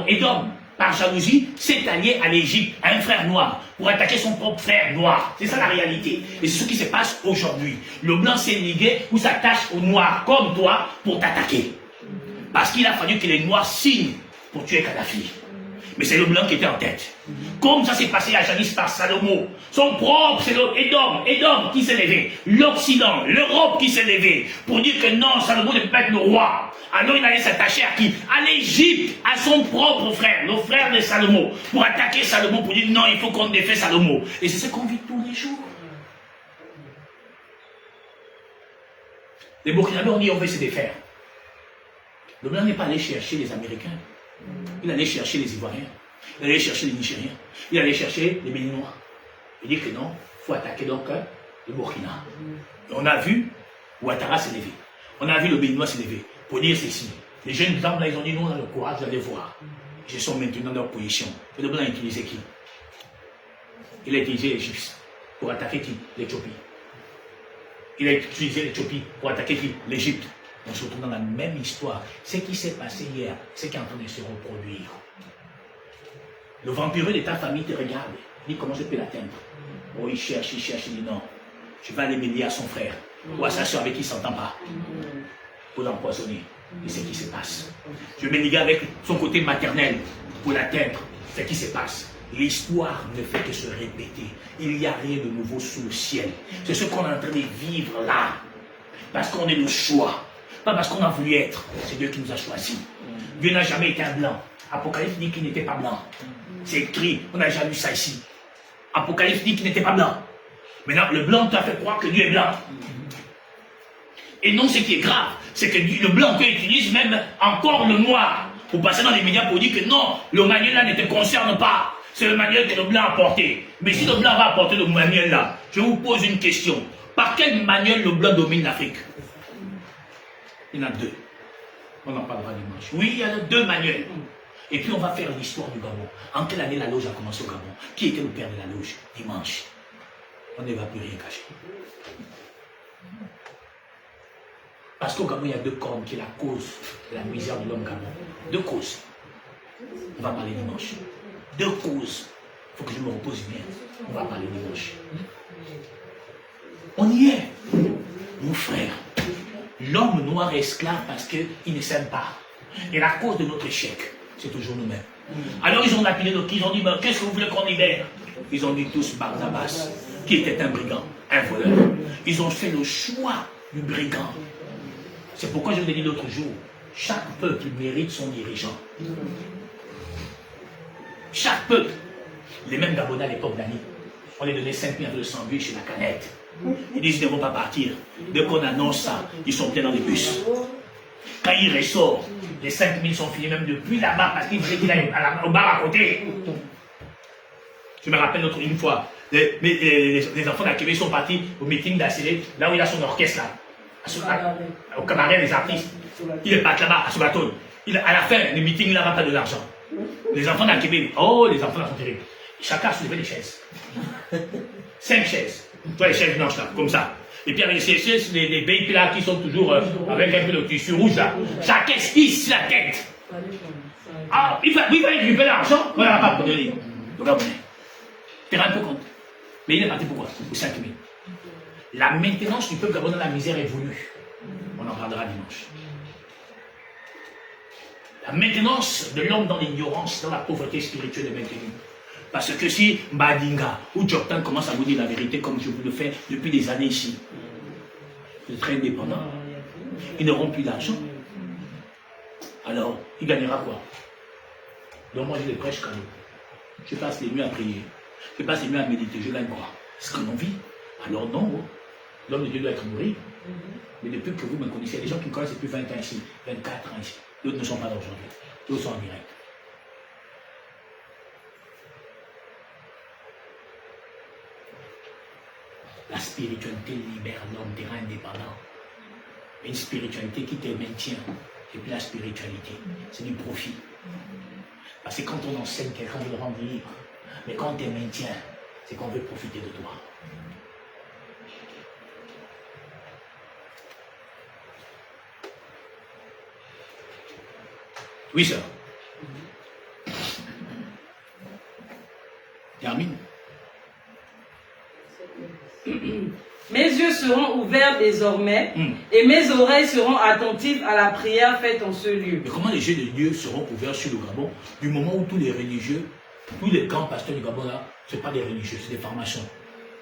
Édom, par jalousie, s'est allié à l'Égypte, à un frère noir, pour attaquer son propre frère noir. C'est ça la réalité. Et c'est ce qui se passe aujourd'hui. Le blanc s'est ligué ou s'attache au noir, comme toi, pour t'attaquer. Parce qu'il a fallu que les noirs signent pour tuer Kadhafi. Mais c'est le blanc qui était en tête. Comme ça s'est passé à jadis par Salomon. Son propre, c'est Édom qui s'est levé. L'Occident, l'Europe qui s'est levée pour dire que non, Salomon ne peut pas être le roi. Alors il allait s'attacher à qui? À l'Égypte, à son propre frère, le frère de Salomon, pour attaquer Salomon, pour dire non, il faut qu'on défait Salomon. Et c'est ce qu'on vit tous les jours. Les Burkinabés ont dit on veut se défaire. Le blanc n'est pas allé chercher les Américains. Il allait chercher les Ivoiriens. Il allait chercher les Nigériens. Il allait chercher les Béninois. Il dit que non, il faut attaquer donc le Burkina. Et on a vu Ouattara s'est levé. On a vu le Béninois se lever pour dire ceci. Les jeunes blancs, là, ils ont dit, nous, on a le courage d'aller voir. Ils sont maintenant dans leur position. Et le blanc a utilisé qui? Il a utilisé l'Égypte pour attaquer qui? L'Éthiopie. Il a utilisé l'Éthiopie pour attaquer qui? L'Égypte. On se retrouve dans la même histoire. Ce qui s'est passé hier, c'est qui est en train de se reproduire. Le vampireux de ta famille te regarde. Il dit, comment je peux l'atteindre? Oh, il cherche, il dit non. Je vais aller m'aider à son frère ou à sa soeur avec qui il ne s'entend pas pour l'empoisonner. Et c'est ce qui se passe. Je vais m'aider avec son côté maternel pour l'atteindre. C'est ce qui se passe. L'histoire ne fait que se répéter. Il n'y a rien de nouveau sous le ciel. C'est ce qu'on est en train de vivre là. Parce qu'on est le choix. Pas parce qu'on a voulu être. C'est Dieu qui nous a choisis. Dieu n'a jamais été un blanc. Apocalypse dit qu'il n'était pas blanc. C'est écrit. On n'a déjà lu ça ici. Apocalypse dit qu'il n'était pas blanc. Maintenant, le blanc t'a fait croire que Dieu est blanc. Et non, ce qui est grave, c'est que le blanc utilise même encore le noir pour passer dans les médias pour dire que non, le manuel là ne te concerne pas. C'est le manuel que le blanc a porté. Mais si le blanc va apporter le manuel là, je vous pose une question. Par quel manuel le blanc domine l'Afrique? Il y en a deux. On en parlera dimanche. Oui, il y en a deux manuels. Et puis on va faire l'histoire du Gabon. En quelle année la loge a commencé au Gabon? Qui était le père de la loge? Dimanche. On ne va plus rien cacher. Parce qu'au Gabon, il y a deux cornes qui est la cause de la misère de l'homme Gabon. Deux causes. On va parler dimanche. Deux causes. Il faut que je me repose bien. On va parler dimanche. On y est. Mon frère. L'homme noir est esclave parce qu'il ne s'aime pas. Et la cause de notre échec, c'est toujours nous-mêmes. Alors ils ont lapidé nos ils ont dit, qu'est-ce que vous voulez qu'on libère? Ils ont dit tous Barnabas, qui était un brigand, un voleur. Ils ont fait le choix du brigand. C'est pourquoi je vous ai dit l'autre jour, chaque peuple mérite son dirigeant. Chaque peuple. Les mêmes Gabonais à l'époque d'Annie, on les donnait 5 000 de sandwich chez la canette. Ils disent, ils ne vont pas partir. Dès qu'on annonce ça, ils sont bien dans les bus. Quand ils ressortent, les 5 000 sont finis même depuis là-bas parce qu'ils voulaient qu'il aille au bar à côté. Je me rappelle une fois, les enfants d'Akébé sont partis au meeting d'Acélé, là où il a son orchestre là, au cabaret des artistes. Il est parti là-bas, à Soubaton. À la fin, le meeting, il n'aura pas de l'argent. Les enfants d'Akébé, oh, les enfants là sont terribles. Chacun a soulevé des chaises. 5 chaises. Toi, les chaises blanches là, comme ça. Et puis avec ces chaises, les baby là qui sont toujours avec un peu de tissu rouge là. Chacun esquisse la tête. Ah, il va récupérer l'argent, on n'a pas pour donner. Tu te rends un peu compte. Mais il est parti pourquoi? Pour 5 000. La maintenance du peuple gabonais dans la misère est voulue. On en parlera dimanche. La maintenance de l'homme dans l'ignorance, dans la pauvreté spirituelle est maintenue. Parce que si Badinga ou Djoktan commence à vous dire la vérité comme je vous le fais depuis des années ici, vous êtes très indépendants, ils n'auront plus d'argent. Alors, il gagnera quoi? Donc moi je les prêche quand même. Je passe les nuits à prier. Je passe les nuits à méditer. Je gagne quoi? Ce que l'on vit. Alors non, l'homme de Dieu doit être nourri. Mais depuis que vous me connaissez, il y a des gens qui me connaissent depuis 20 ans ici, 24 ans ici. D'autres ne sont pas là aujourd'hui. D'autres sont en direct. La spiritualité libère l'homme, te rend indépendant. Une spiritualité qui te maintient, c'est plus la spiritualité, c'est du profit. Parce que quand on enseigne quelqu'un, on veut le rendre libre. Mais quand on te maintient, c'est qu'on veut profiter de toi. Oui, sœur. Termine. Mes yeux seront ouverts désormais et mes oreilles seront attentives à la prière faite en ce lieu. Mais comment les yeux de Dieu seront ouverts sur le Gabon du moment où tous les religieux, tous les grands pasteurs du Gabon là, ce ne sont pas des religieux, c'est des formations,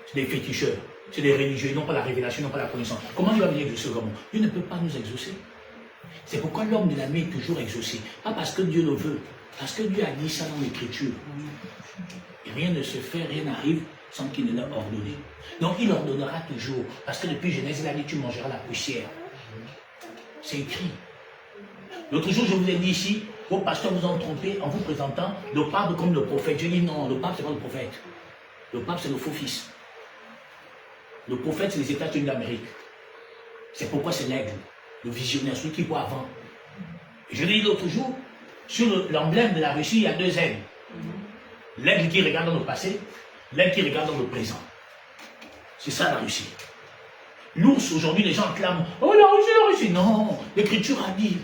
c'est des féticheurs, c'est des religieux, ils n'ont pas la révélation, ils n'ont pas la connaissance. Comment Dieu va venir exaucer au Gabon? Dieu ne peut pas nous exaucer. C'est pourquoi l'homme de la nuit est toujours exaucé. Pas parce que Dieu le veut, parce que Dieu a dit ça dans l'Écriture. Et rien ne se fait, rien n'arrive sans qu'il ne l'a ordonné. Donc il ordonnera toujours, parce que depuis Genèse, il a dit tu mangeras la poussière. C'est écrit. L'autre jour, je vous ai dit ici, vos pasteurs vous ont trompé en vous présentant le pape comme le prophète. Je dis non, le pape, c'est pas le prophète. Le pape, c'est le faux fils. Le prophète, c'est les États-Unis d'Amérique. C'est pourquoi c'est l'aigle, le visionnaire, celui qui voit avant. Et je l'ai dit l'autre jour, sur l'emblème de la Russie, il y a deux aigles. L'aigle qui regarde dans le passé, l'aigle qui regarde dans le présent. C'est ça la Russie. L'ours, aujourd'hui, les gens clament, oh la Russie, la Russie. Non, l'Écriture a dit,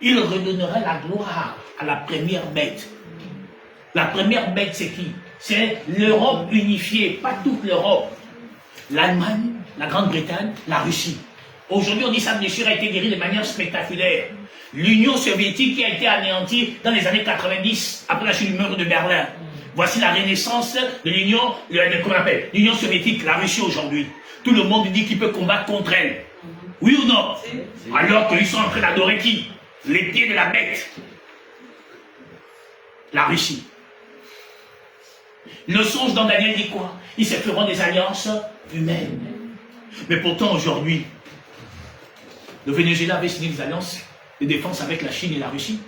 il redonnerait la gloire à la première bête. La première bête, c'est qui? C'est l'Europe unifiée, pas toute l'Europe. L'Allemagne, la Grande-Bretagne, la Russie. Aujourd'hui, on dit que sa blessure a été guérie de manière spectaculaire. L'Union soviétique qui a été anéantie dans les années 90, après la chute du mur de Berlin. Voici la renaissance de l'Union, qu'on appelle l'Union soviétique, la Russie aujourd'hui. Tout le monde dit qu'il peut combattre contre elle. Oui ou non? Alors qu'ils sont en train d'adorer qui? Les pieds de la bête. La Russie. Le songe dans Daniel dit quoi? Ils se feront des alliances humaines. Mais pourtant aujourd'hui, le Venezuela avait signé des alliances de défense avec la Chine et la Russie.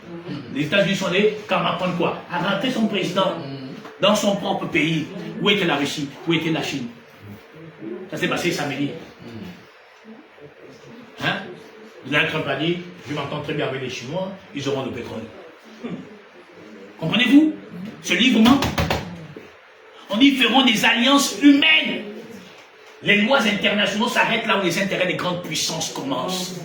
Les États-Unis sont allés quand apprendre quoi? À rentrer son président dans son propre pays. Où était la Russie? Où était la Chine? Ça s'est passé samedi. Hein? Donald Trump a dit, je m'entends très bien avec les Chinois, ils auront le pétrole. Comprenez-vous? Ce livre manque. On dit, ils feront des alliances humaines. Les lois internationaux s'arrêtent là où les intérêts des grandes puissances commencent.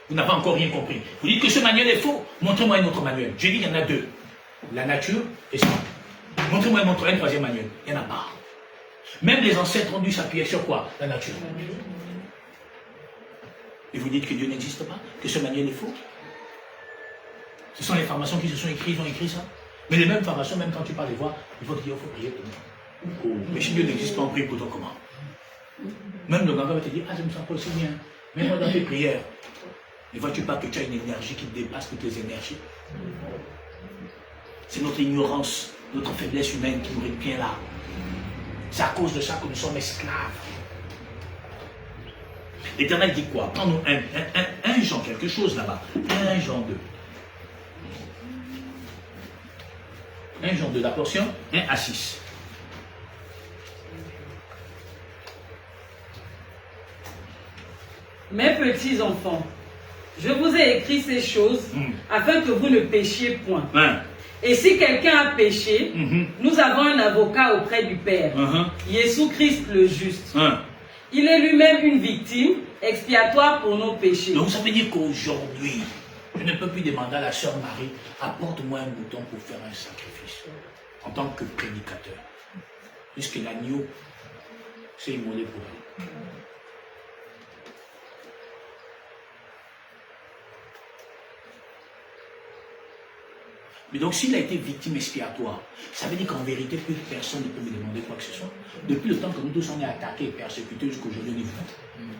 Vous n'avez encore rien compris. Vous dites que ce manuel est faux. Montrez-moi un autre manuel. J'ai dit qu'il y en a deux. La nature et ça. Montrez-moi un troisième manuel. Il n'y en a pas. Même les ancêtres ont dû s'appuyer sur quoi? La nature. Et vous dites que Dieu n'existe pas? Que ce manuel est faux? Ce sont les formations qui se sont écrites, ils ont écrit ça. Mais les mêmes formations, même quand tu parles des voix, il faut te dire, il faut prier pour nous. Mais si Dieu n'existe pas, on prie pour toi comment? Même le gars va te dire, ah je me sens pas aussi bien. Même moi dans tes prières. Ne vois-tu pas que tu as une énergie qui dépasse toutes les énergies? C'est notre ignorance, notre faiblesse humaine qui nous retient là. C'est à cause de ça que nous sommes esclaves. L'Éternel dit quoi? Prends-nous un Jean, quelque chose là-bas. 1 Jean 2. 1 Jean 2, la portion 1 à 6. Mes petits enfants, je vous ai écrit ces choses afin que vous ne péchiez point. Et si quelqu'un a péché, nous avons un avocat auprès du Père, Jésus-Christ le juste. Il est lui-même une victime expiatoire pour nos péchés. Donc ça veut dire qu'aujourd'hui, je ne peux plus demander à la sœur Marie, apporte-moi un bouton pour faire un sacrifice, en tant que prédicateur. Puisque l'agneau s'est immolé pour elle. Mais donc s'il a été victime expiatoire, ça veut dire qu'en vérité, plus personne ne peut me demander quoi que ce soit. Depuis le temps que nous tous on est attaqués et persécutés jusqu'aujourd'hui, on est vivants.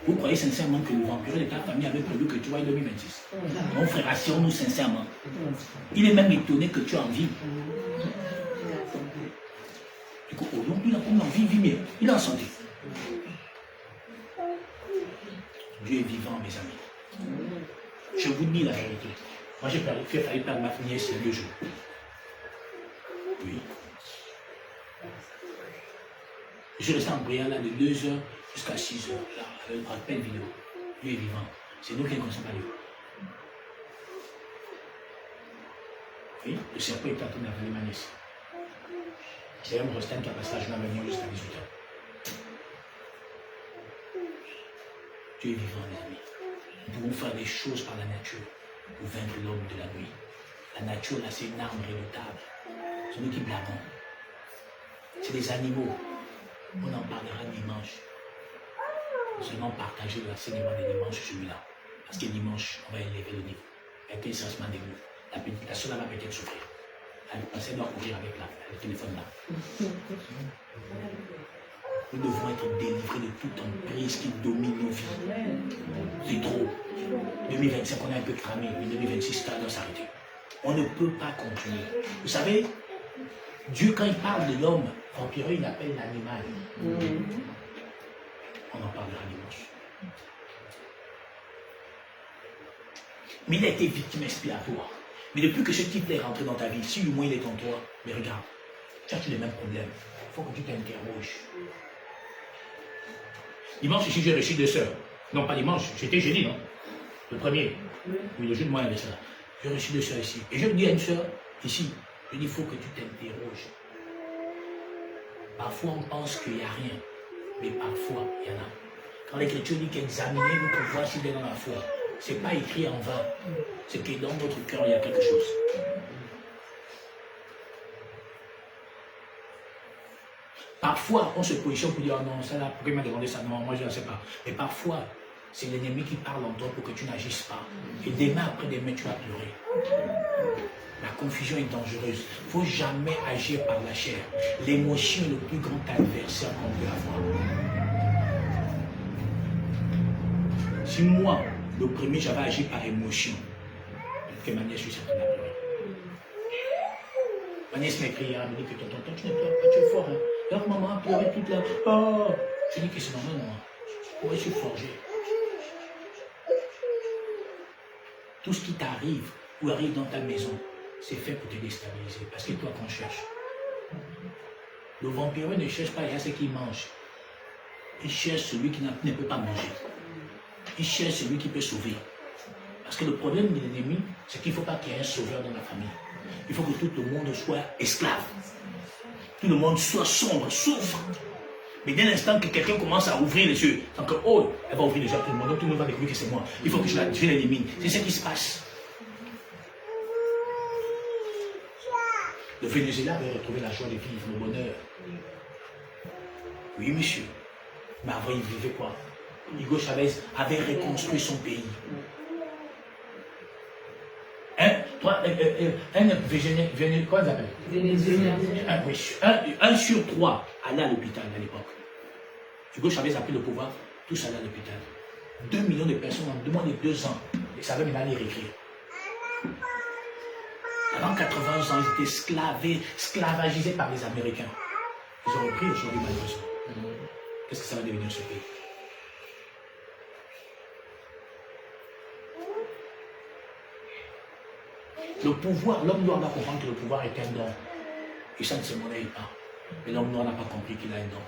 Vous croyez sincèrement que le vampire de ta famille avait prévu que tu vois en 2026? Mon frère, assure-nous sincèrement. Il est même étonné que tu en vives. Du coup, aujourd'hui, il a comme envie, il vit mieux. Il est en santé. Dieu est vivant, mes amis. Je vous dis la vérité. Moi, j'ai failli perdre ma nièce il y a 2 jours. Oui. Je suis resté en prière là de 2 heures jusqu'à 6 heures. Là, avec une peine vidéo. Dieu est vivant. C'est nous qui ne connaissons pas Dieu. Oui, le serpent est en train d'avaler ma nièce. C'est un Rostin qui a passé la journée avec moi jusqu'à 18 heures. Dieu est vivant, mes amis. Nous pouvons faire des choses par la nature pour vaincre l'homme de la nuit. La nature, là, c'est une arme redoutable. C'est nous qui blâmons. C'est des animaux. On en parlera dimanche. Seulement partager le enseignement de dimanche celui-là. Parce que dimanche, on va élever le niveau. Avec un changement de niveau. La soeur va peut-être souffrir. Elle doit courir avec le téléphone là. Nous devons être délivrés de toute emprise qui domine nos vies. C'est trop. 2025, on est un peu cramé, mais 2026, ça doit s'arrêter. On ne peut pas continuer. Vous savez, Dieu, quand il parle de l'homme vampireux, il appelle l'animal. On en parlera dimanche. Mais il a été victime expiatoire. Mais depuis que ce type est rentré dans ta vie, si au moins il est en toi, mais regarde, tu as tous les mêmes problèmes. Il faut que tu t'interroges. Dimanche, ici, j'ai reçu 2 sœurs. Non, pas dimanche, c'était jeudi, non? Le premier. Oui, le jour de moi, il y avait ça. J'ai reçu 2 sœurs ici. Et je dis à une sœur, ici, je dis, il faut que tu t'interroges. Parfois, on pense qu'il n'y a rien. Mais parfois, il y en a. Quand l'Écriture dit qu'examinez-vous pour voir s'il est dans la foi, ce n'est pas écrit en vain. C'est que dans votre cœur, il y a quelque chose. Parfois, on se positionne pour dire, oh non, ça là, pourquoi il m'a demandé ça? Non, moi je ne sais pas. Mais parfois, c'est l'ennemi qui parle en toi pour que tu n'agisses pas. Et demain après demain, tu vas pleurer. La confusion est dangereuse. Il ne faut jamais agir par la chair. L'émotion est le plus grand adversaire qu'on peut avoir. Si moi, le premier, j'avais agi par émotion, que ma nièce, je suis certaine, a pleuré. Ma nièce m'a écrit, elle me dit que tonton, tu ne pleures pas, tu es fort. Hein. Alors maman a pleuré toute la... Oh. Je dis que c'est normal, moi. Pourquoi je suis forgé? Tout ce qui t'arrive ou arrive dans ta maison, c'est fait pour te déstabiliser. Parce que toi, qu'on cherche. Le vampire ne cherche pas à ce qu'il mange. Il cherche celui qui ne peut pas manger. Il cherche celui qui peut sauver. Parce que le problème de l'ennemi, c'est qu'il ne faut pas qu'il y ait un sauveur dans la famille. Il faut que tout le monde soit esclave. Tout le monde soit sombre, souffre. Mais dès l'instant que quelqu'un commence à ouvrir les yeux, tant que, oh, elle va ouvrir les yeux à tout le monde, donc tout le monde va découvrir que c'est moi. Il faut que je l'élimine. C'est ce qui se passe. Le Venezuela avait retrouvé la joie de vivre, le bonheur. Oui, monsieur. Mais avant, il vivait quoi? Hugo Chavez avait reconstruit son pays. Quoi ils appellent? Vénézuélien. Un sur 3 allait à l'hôpital à l'époque. Hugo Chavez a pris le pouvoir, tous allaient à l'hôpital. 2 millions de personnes en moins de 2 ans, ils savaient maintenant lire et écrire. Avant 80 ans, ils étaient esclavagisés par les Américains. Ils ont repris aujourd'hui malheureusement. Qu'est-ce que ça va devenir ce pays? Le pouvoir, l'homme noir doit comprendre que le pouvoir est un don. Et ça ne se monnaie pas. Mais l'homme noir n'a pas compris qu'il a un don.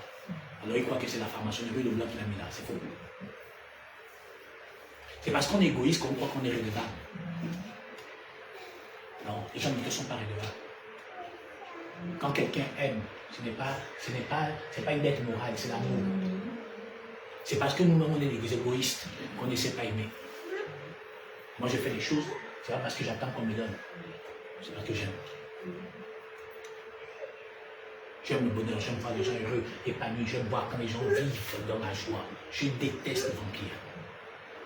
Alors il croit que c'est la franc-maçonnerie de blanc qu'il a mis là. C'est faux. C'est parce qu'on est égoïste qu'on croit qu'on est redevable. Non, les gens ne sont pas redevables. Quand quelqu'un aime, ce n'est pas une dette morale, c'est l'amour. C'est parce que nous-mêmes on est des égoïstes qu'on ne sait pas aimer. Moi je fais des choses, c'est pas parce que j'attends qu'on me donne. C'est parce que j'aime. J'aime le bonheur, j'aime voir les gens heureux, épanouis, j'aime voir quand les gens vivent dans la joie. Je déteste les vampires.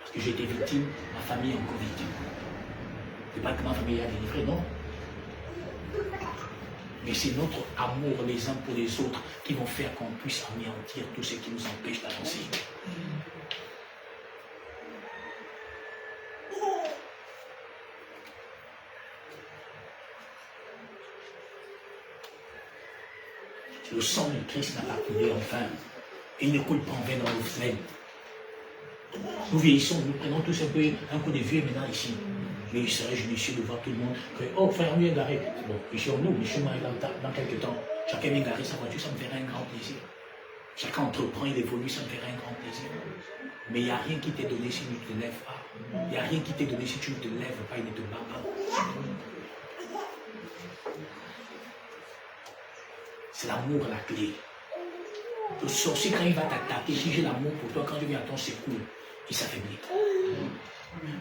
Parce que j'ai été victime, ma famille est encore victime. C'est pas que ma famille a délivré, non. Mais c'est notre amour les uns pour les autres qui vont faire qu'on puisse anéantir tout ce qui nous empêche d'avancer. Le sang de Christ n'a pas coulé en vain. Et il ne coule pas en vain dans nos veines. Nous vieillissons, nous prenons tous un coup de vieux maintenant ici. Mais il serait judicieux de voir tout le monde que, oh frère, lui est garé. Bon, ici on nous, ici moi, dans quelques temps, chacun vient garer sa voiture, ça me ferait un grand plaisir. Chacun entreprend, il évolue, ça me ferait un grand plaisir. Mais il n'y a rien qui t'est donné si tu ne te lèves pas. Il n'y a rien qui t'est donné si tu ne te lèves pas et ne te bats pas. C'est l'amour la clé. Le sorcier, quand il va t'attaquer, si j'ai l'amour pour toi, quand je viens à ton secours, il s'affaiblit.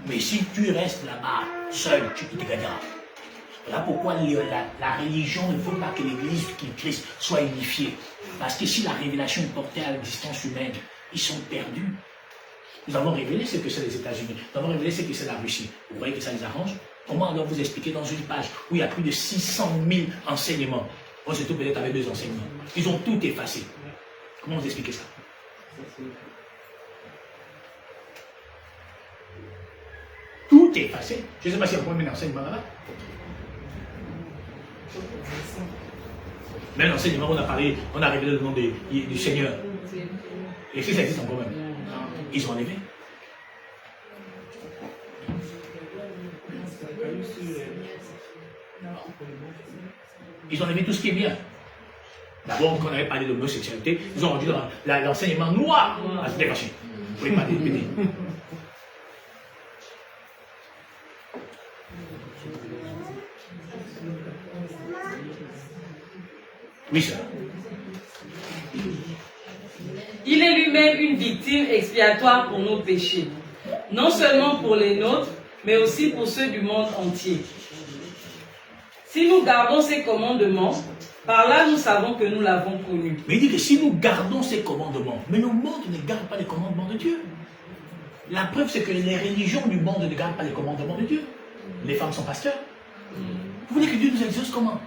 Mais si tu restes là-bas, seul, tu te gagneras. Voilà pourquoi la religion, il ne faut pas que l'église qui est Christ soit unifiée. Parce que si la révélation est portée à l'existence humaine, ils sont perdus. Nous avons révélé ce que c'est les États-Unis. Nous avons révélé ce que c'est la Russie. Vous voyez que ça les arrange? Comment alors vous expliquer dans une page où il y a plus de 600 000 enseignements? On se trouve peut-être avec 2 enseignements. Ils ont tout effacé. Comment vous expliquez ça? Tout est effacé. Je ne sais pas si on peut mettre un enseignement là-bas. Même l'enseignement, on a révélé le nom du Seigneur. Et si ça existe encore même. Ils ont enlevé. Ils ont enlevé tout ce qui est bien. D'abord, quand on avait parlé de l'homosexualité, ils ont rendu l'enseignement noir. Ah, c'était caché. Vous pouvez pas répéter. Oui, ça. Il est lui-même une victime expiatoire pour nos péchés, non seulement pour les nôtres, mais aussi pour ceux du monde entier. Si nous gardons ces commandements, par là nous savons que nous l'avons connu. Mais il dit que si nous gardons ces commandements, mais le monde ne garde pas les commandements de Dieu. La preuve, c'est que les religions du monde ne gardent pas les commandements de Dieu. Les femmes sont pasteurs. Vous voulez que Dieu nous exauce comment?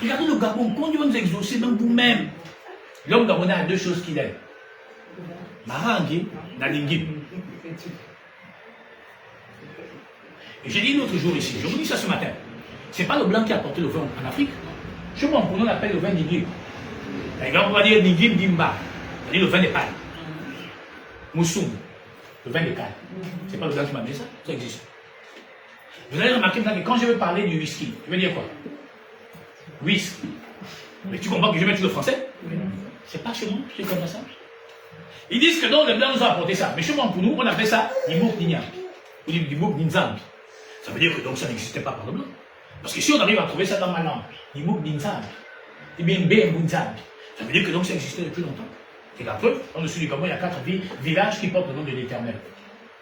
Regardez le Gabon, quand Dieu va nous exaucer, même vous-même. L'homme gabonais a deux choses qu'il aime. Marangi, Nalingi. Et j'ai dit l'autre jour ici, je vous dis ça ce matin. Ce n'est pas le blanc qui a apporté le vin en Afrique. Chez moi, on l'appelle le vin d'Igib. On va dire Nigib Dimba. On dit le vin des palmes. Moussoum, le vin des palmes. Ce n'est pas le blanc qui m'a mis ça, ça existe. Vous allez remarquer que quand je vais parler du whisky, je vais dire quoi? Whisky. Mais tu comprends que je vais mettre le français? C'est pas chez nous, c'est comme ça. Ils disent que donc les blancs nous ont apporté ça. Mais chez moi, pour nous, on appelle ça Dimouk Ninyam. Ou Dimouk Ninzambi. Ça veut dire que donc ça n'existait pas par le blanc. Parce que si on arrive à trouver ça dans ma langue, Dimouk Ninzambi, et bien Mbembounzambi, ça veut dire que donc ça existait depuis longtemps. Et la preuve, dans le sud du Gabon, il y a 4 villages qui portent le nom de l'Éternel.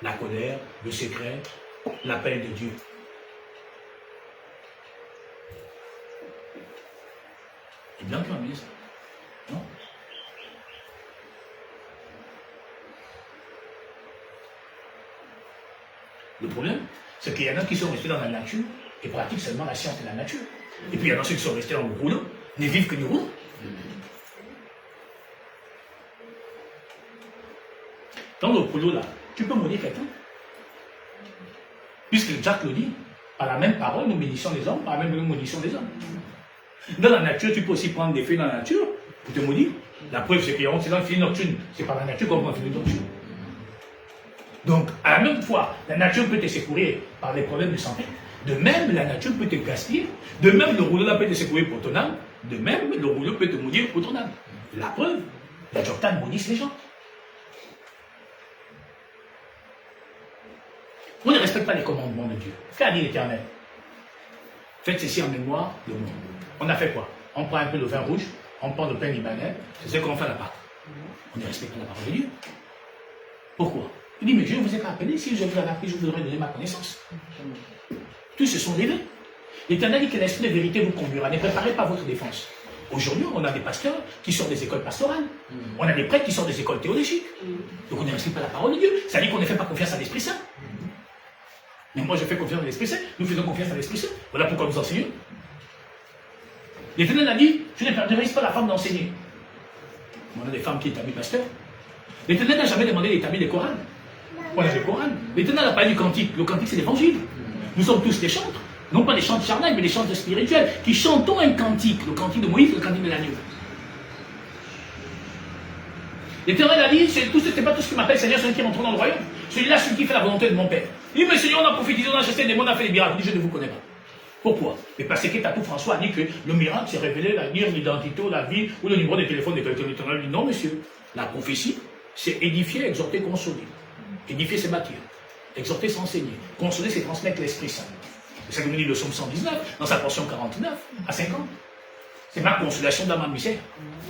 La colère, le secret, l'appel de Dieu. Les blancs qui ont amené ça. Non? Le problème, c'est qu'il y en a qui sont restés dans la nature et pratiquent seulement la science de la nature. Et puis il y en a ceux qui sont restés dans le rouleau, ne vivent que du rouleau. Dans le rouleau là, tu peux maudire quelqu'un. Puisque Jacques le dit, par la même parole, nous bénissons les hommes, par la même nous maudissons les hommes. Dans la nature, tu peux aussi prendre des feuilles dans la nature pour te maudire. La preuve, c'est qu'il y a c'est dans le fil nocturne. C'est par la nature qu'on prend un fil nocturne. Donc, à la même fois, la nature peut te secourir par des problèmes de santé. De même, la nature peut te gaspiller. De même, le rouleau là peut te secourir pour ton âme. De même, le rouleau peut te maudire pour ton âme. La preuve, les Joktan maudissent les gens. On ne respecte pas les commandements de Dieu. Qu'a dit l'Éternel? Faites ceci en mémoire de moi. On a fait quoi? On prend un peu de vin rouge, on prend le pain libanais, c'est ce qu'on fait à la Pâque. On ne respecte pas la parole de Dieu. Pourquoi? Il dit, mais je ne vous ai pas appelé, si je vous avais appelé, je vous aurais donné ma connaissance. Tous se sont levés. L'Éternel dit que l'esprit de vérité vous conduira. Ne préparez pas votre défense. Aujourd'hui, on a des pasteurs qui sortent des écoles pastorales. On a des prêtres qui sortent des écoles théologiques. Donc on ne respecte pas la parole de Dieu. Ça dit qu'on ne fait pas confiance à l'Esprit Saint. Mais moi, je fais confiance à l'Esprit Saint. Nous faisons confiance à l'Esprit Saint. Voilà pourquoi nous enseignons. L'Éternel a dit, je ne permettrai pas la femme d'enseigner. On a des femmes qui établissent pasteurs. L'Éternel n'a jamais demandé d'établir des Corans. On a des Corans. L'Éternel n'a pas dit cantique. Le cantique, c'est l'évangile. Nous sommes tous des chantres. Non pas des chantres charnels, mais des chantres spirituels. Qui chantons un cantique. Le cantique de Moïse, le cantique de l'agneau. L'Éternel a dit, c'est pas tout ce qui m'appelle Seigneur, celui qui rentre dans le royaume. Celui-là, celui qui fait la volonté de mon Père. Il dit, mais Seigneur, on a prophétisé, on a chassé des démons, on a fait des miracles. Il dit, je ne vous connais pas. Pourquoi? Mais parce que Tatou François a dit que le miracle, c'est révéler l'identité ou la vie ou le numéro de téléphone de quelqu'un. L'Éternel dit, non, monsieur. La prophétie, c'est édifier, exhorter, consoler. Édifier, c'est bâtir. Exhorter, c'est enseigner. Consoler, c'est transmettre l'Esprit Saint. C'est ça que nous dit le psaume 119, dans sa portion 49 à 50. C'est ma consolation dans ma misère.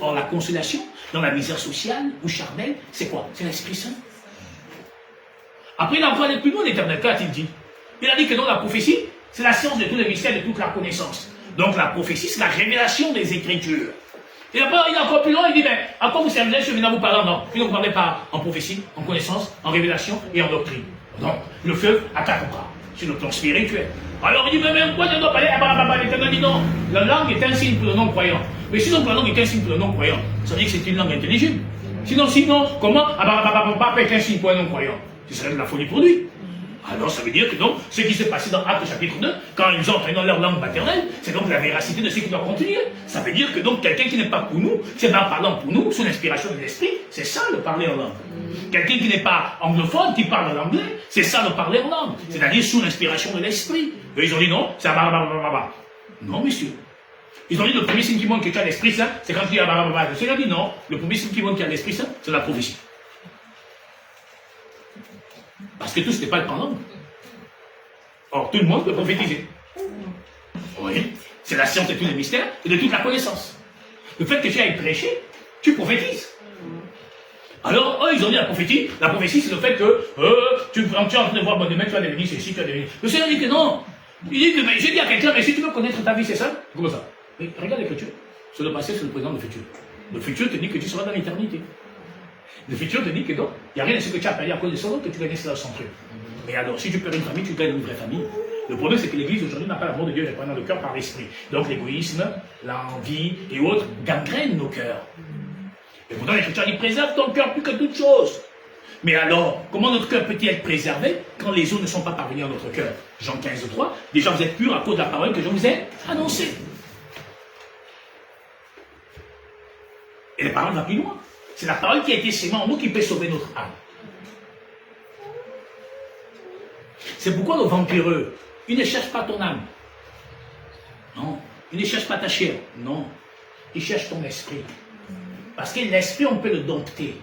Or, la consolation dans la misère sociale ou charnelle, c'est quoi? C'est l'Esprit Saint. Après, il a encore allé plus loin, l'Éternel. Qu'a-t-il dit? Il a dit que dans la prophétie, c'est la science de tous les mystères, de toute la connaissance. Donc, la prophétie, c'est la révélation des Écritures. Et après, il est encore plus loin, il dit, mais à quoi vous servez? Je viens vous parler, non. Puis, vous ne parlez pas en prophétie, en connaissance, en révélation et en doctrine. Donc, le feu à 4 bras, sur le plan spirituel. Alors, il dit, mais même quoi, je dois parler? L'Éternel dit, non, la langue est un signe pour le non-croyant. Mais sinon, la langue est un signe pour le non-croyant, ça veut dire que c'est une langue intelligible. Sinon, comment? Pas être un signe pour un non-croyant. Ce serait de la folie pour lui. Alors, ça veut dire que donc, ce qui s'est passé dans Actes chapitre 2, quand ils ont entraîné dans leur langue maternelle, c'est donc la véracité de ce qui doit continuer. Ça veut dire que donc, quelqu'un qui n'est pas pour nous, c'est en parlant pour nous, sous l'inspiration de l'esprit, c'est ça le parler en langue. Quelqu'un qui n'est pas anglophone, qui parle en anglais, c'est ça le parler en langue. C'est-à-dire sous l'inspiration de l'esprit. Et ils ont dit non, c'est blablabla. Non, monsieur. Ils ont dit le premier signe qui montre que tu as l'esprit saint, c'est quand tu dis blablabla. Le Seigneur dit non, le premier signe qui montre que tu as l'esprit saint, c'est la prophétie. Parce que tout ce n'est pas en langue. Or, tout le monde peut prophétiser. Oui, c'est la science de tous les mystères et de toute la connaissance. Le fait que tu ailles prêcher, tu prophétises. Alors, eux, ils ont dit la prophétie. La prophétie, c'est le fait que tu es en train de voir, bon, demain, tu vas devenir ceci, tu vas devenir. Le Seigneur dit que non. Il dit que, mais j'ai dit à quelqu'un, mais si tu veux connaître ta vie, c'est ça? Comment ça? Mais regarde l'écriture. Sur le passé, c'est le présent, le futur. Le futur te dit que tu seras dans l'éternité. Le futur te dit que non, il n'y a rien de ce que tu as perdu à cause de son nom que tu gagnes cela sans truc. Mais alors, si tu perds une famille, tu gagnes une vraie famille. Le problème, c'est que l'Église aujourd'hui n'a pas l'amour de Dieu dans le cœur par l'esprit. Donc l'égoïsme, l'envie et autres gangrènent nos cœurs. Et pourtant, l'Écriture dit préserve ton cœur plus que toute chose. Mais alors, comment notre cœur peut-il être préservé quand les eaux ne sont pas parvenues à notre cœur? Jean 15, 3. Déjà, vous êtes purs à cause de la parole que je vous ai annoncée. Et la parole va plus loin. C'est la parole qui a été sémée en nous qui peut sauver notre âme. C'est pourquoi nos vampireux, ils ne cherchent pas ton âme. Non. Ils ne cherchent pas ta chair. Non. Ils cherchent ton esprit. Parce que l'esprit, on peut le dompter.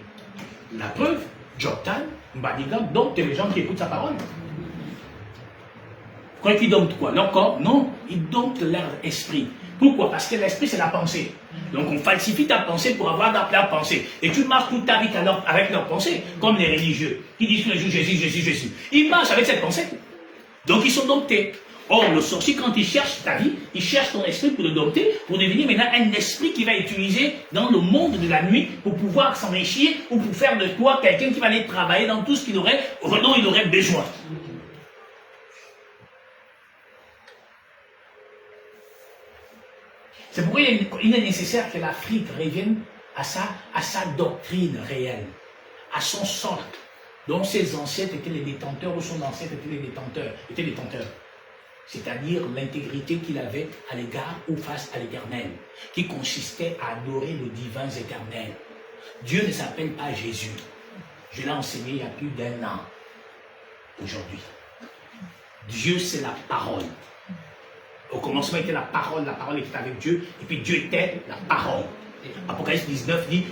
La preuve, Joktan, Mbadigan, dompte les gens qui écoutent sa parole. Vous croyez qu'ils domptent quoi? Leur corps? Non. Ils domptent leur esprit. Pourquoi? Parce que l'esprit, c'est la pensée. Donc on falsifie ta pensée pour avoir la pensée. Et tu marches toute ta vie avec leur pensée, comme les religieux, qui disent tous les jours Jésus, Jésus, Jésus. Ils marchent avec cette pensée. Donc ils sont domptés. Or, le sorcier, quand il cherche ta vie, il cherche ton esprit pour le dompter, pour devenir maintenant un esprit qui va utiliser dans le monde de la nuit pour pouvoir s'enrichir ou pour faire de toi quelqu'un qui va aller travailler dans tout ce dont il aurait besoin. C'est pourquoi il est nécessaire que l'Afrique revienne à sa doctrine réelle, à son socle, dont ses ancêtres étaient les détenteurs, ou son ancêtre était les détenteurs. C'est-à-dire l'intégrité qu'il avait à l'égard ou face à l'Éternel, qui consistait à adorer le divin éternel. Dieu ne s'appelle pas Jésus. Je l'ai enseigné il y a plus d'1 an, aujourd'hui. Dieu, c'est la parole. Au commencement était la parole était avec Dieu, et puis Dieu était la parole. Apocalypse 19 dit,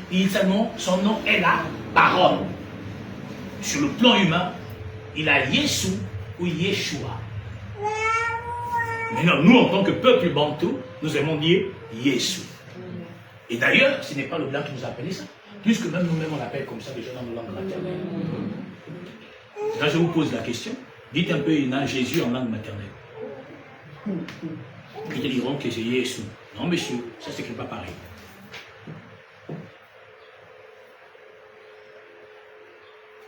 son nom est la parole. Sur le plan humain, il a Yesu ou Yeshua. Maintenant, nous, en tant que peuple bantou, nous aimons dire Yesu. Et d'ailleurs, ce n'est pas le blanc qui nous a appelé ça, puisque même nous-mêmes on l'appelle comme ça déjà dans nos langues maternelles. Là, je vous pose la question, dites un peu Jésus en langue maternelle. Ils te diront que c'est Yesu. Non, monsieur, ça ne s'écrit pas pareil.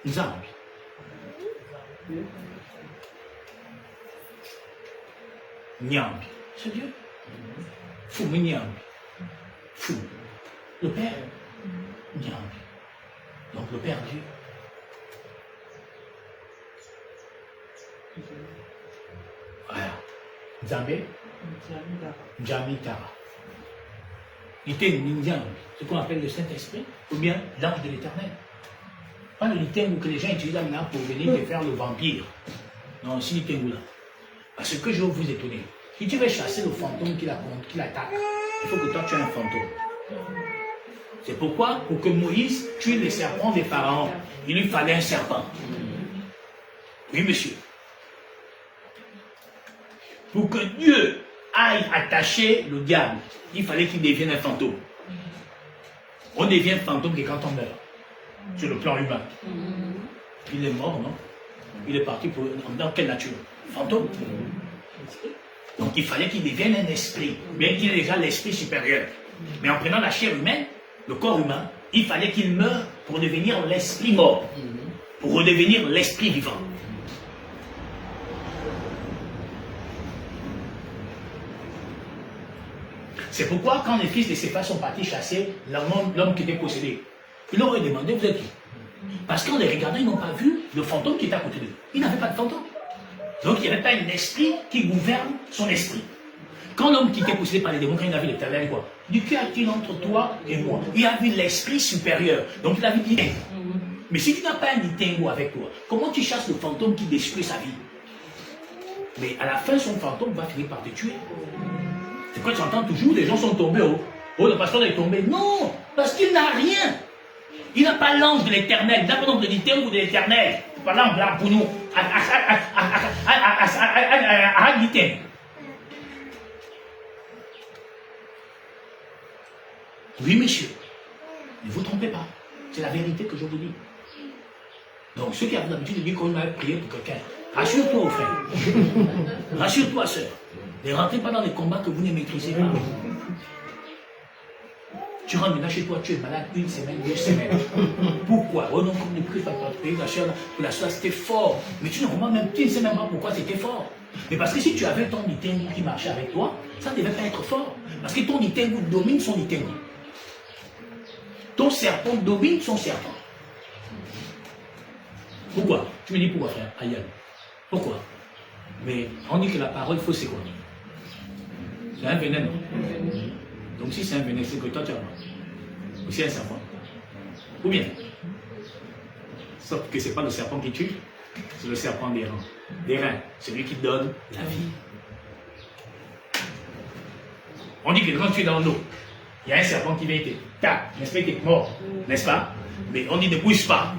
Nzambi. Nyambi. C'est Dieu. Fou, Nyambi. Fou. Le Père. Nyambi. Donc le Père Dieu. Voilà. Nzambe. Njamitara. Ce qu'on appelle le Saint-Esprit, ou bien l'ange de l'Éternel. Pas le litengu que les gens utilisent maintenant pour venir te faire le vampire. Non, c'est litengu là. Parce que je vais vous étonner. Si tu veux chasser le fantôme qui l'attaque, il faut que toi tu aies un fantôme. C'est pourquoi, pour que Moïse tue les serpents des pharaons, il lui fallait un serpent. Oui, monsieur. Pour que Dieu aille attacher le diable, il fallait qu'il devienne un fantôme. On devient fantôme que quand on meurt, sur le plan humain. Il est mort, non? Il est parti dans quelle nature? Fantôme. Donc il fallait qu'il devienne un esprit, bien qu'il ait déjà l'esprit supérieur. Mais en prenant la chair humaine, le corps humain, il fallait qu'il meure pour devenir l'esprit mort, pour redevenir l'esprit vivant. C'est pourquoi quand les fils de Céphas sont partis chasser l'homme qui était possédé, ils leur ont demandé, vous êtes qui? Parce qu'en les regardant, ils n'ont pas vu le fantôme qui était à côté d'eux. Ils n'avaient pas de fantôme. Donc il n'y avait pas un esprit qui gouverne son esprit. Quand l'homme qui était possédé par les démons, quand il a vu l'Éternel, quoi? Du qu'y a-t-il entre toi et moi? Il a vu l'esprit supérieur. Donc il avait dit, Mais si tu n'as pas un Nitengo avec toi, comment tu chasses le fantôme qui détruit sa vie? Mais à la fin, son fantôme va finir par te tuer. C'est quoi tu entends toujours, les gens sont tombés. Oh, le pasteur est tombé. Non, parce qu'il n'a rien. Il n'a pas l'ange de l'éternel, il n'a pas l'ange de Nitengo de l'éternel. Pas l'ange là pour nous. Oui, monsieur. Ne vous trompez pas. C'est la vérité que je vous dis. Donc, ceux qui ont l'habitude de dire qu'on va prier pour quelqu'un, rassure-toi, frère. Rassure-toi, sœur. Ne rentrez pas dans les combats que vous ne maîtrisez pas. Tu rentres maintenant chez toi, tu es malade 1 semaine, 2 semaines. Pourquoi? Oh non, comme ne prie pas pour la soeur, pour la soeur, c'était fort. Mais tu ne sais même pas pourquoi c'était fort. Mais parce que si tu avais ton Nitengo qui marchait avec toi, ça ne devait pas être fort. Parce que ton Nitengo domine son Nitengo. Ton serpent domine son serpent. Pourquoi? Tu me dis pourquoi, frère? Aïe. Pourquoi? Mais on dit que la parole, il faut s'écouter. C'est un venin, non? Donc si c'est un venin, c'est que toi tu as mal. Ou c'est un serpent. Ou bien, sauf que ce n'est pas le serpent qui tue, c'est le serpent des reins. Des reins, celui qui donne la vie. On dit que quand tu es dans l'eau, il y a un serpent qui vient te tape, n'est-ce pas, il est mort, n'est-ce pas? Mais on dit ne bouge pas.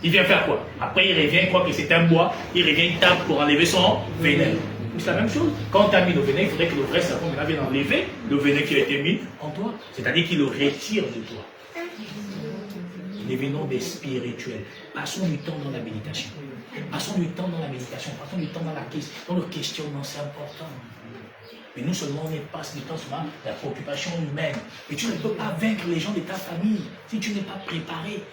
Il vient faire quoi? Après il revient, quoi que c'est un bois, il revient, il tape pour enlever son venin. C'est la même chose. Quand tu as mis le venin, il faudrait que le vrai serpent vienne enlever le venin qui a été mis en toi. C'est-à-dire qu'il le retire de toi. Devenons des spirituels. Passons du temps dans la méditation. Passons du temps dans la méditation. Passons du temps dans le questionnement. C'est important. Mais nous seulement, on passe du temps sur la préoccupation humaine. Mais tu ne peux pas vaincre les gens de ta famille si tu n'es pas préparé.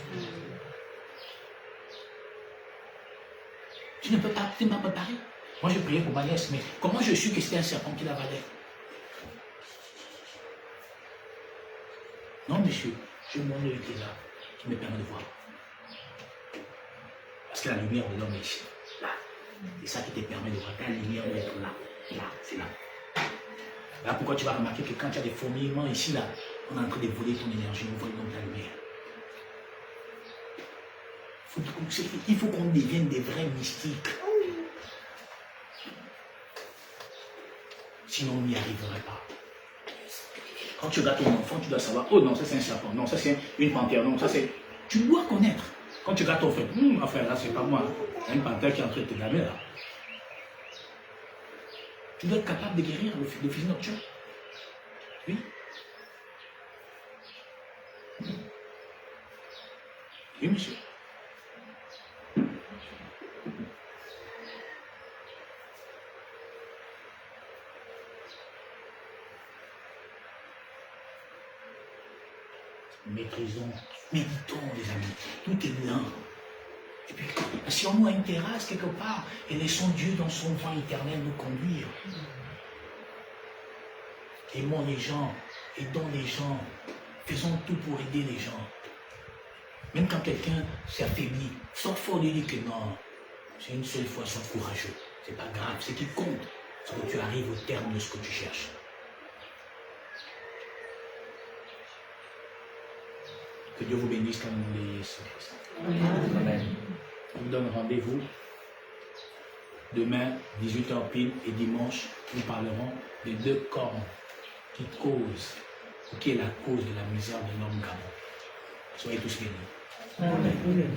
Tu ne peux pas, tu n'es pas préparé. Moi, je priais pour ma nièce, mais comment je suis que c'était un serpent qui l'avalait? Non, monsieur, j'ai mon œil qui est là, qui me permet de voir. Parce que la lumière de l'homme est ici, là. C'est ça qui te permet de voir. Ta lumière doit être là, là, c'est là. Là, pourquoi tu vas remarquer que quand tu as des fourmillements ici, là, on est en train de voler ton énergie, on vole donc ta lumière. Il faut qu'on devienne des vrais mystiques. Sinon, on n'y arriverait pas. Quand tu regardes ton enfant, tu dois savoir, oh non, ça c'est un serpent, non, ça c'est une panthère, non, ça c'est... Tu dois connaître. Quand tu regardes ton frère, enfin là, c'est pas moi, il y a une panthère qui est en train de te laver là. Tu dois être capable de guérir le fils nocturne. Oui. Oui, monsieur. Maîtrisons, méditons les amis, tout est là. Et puis, asseyons-nous à une terrasse quelque part et laissons Dieu dans son vent éternel nous conduire. Aimons les gens, aidons les gens, faisons tout pour aider les gens. Même quand quelqu'un s'affaiblit, sois fort de dire que non, c'est une seule fois, sois courageux. C'est pas grave, ce qui compte, c'est que tu arrives au terme de ce que tu cherches. Que Dieu vous bénisse comme nous les Jésus-Christ. Amen. On vous donne rendez-vous demain, 18h pile, et dimanche, nous parlerons des 2 corps qui causent, ou qui est la cause de la misère de l'homme Gabon. Soyez tous bénis. Amen.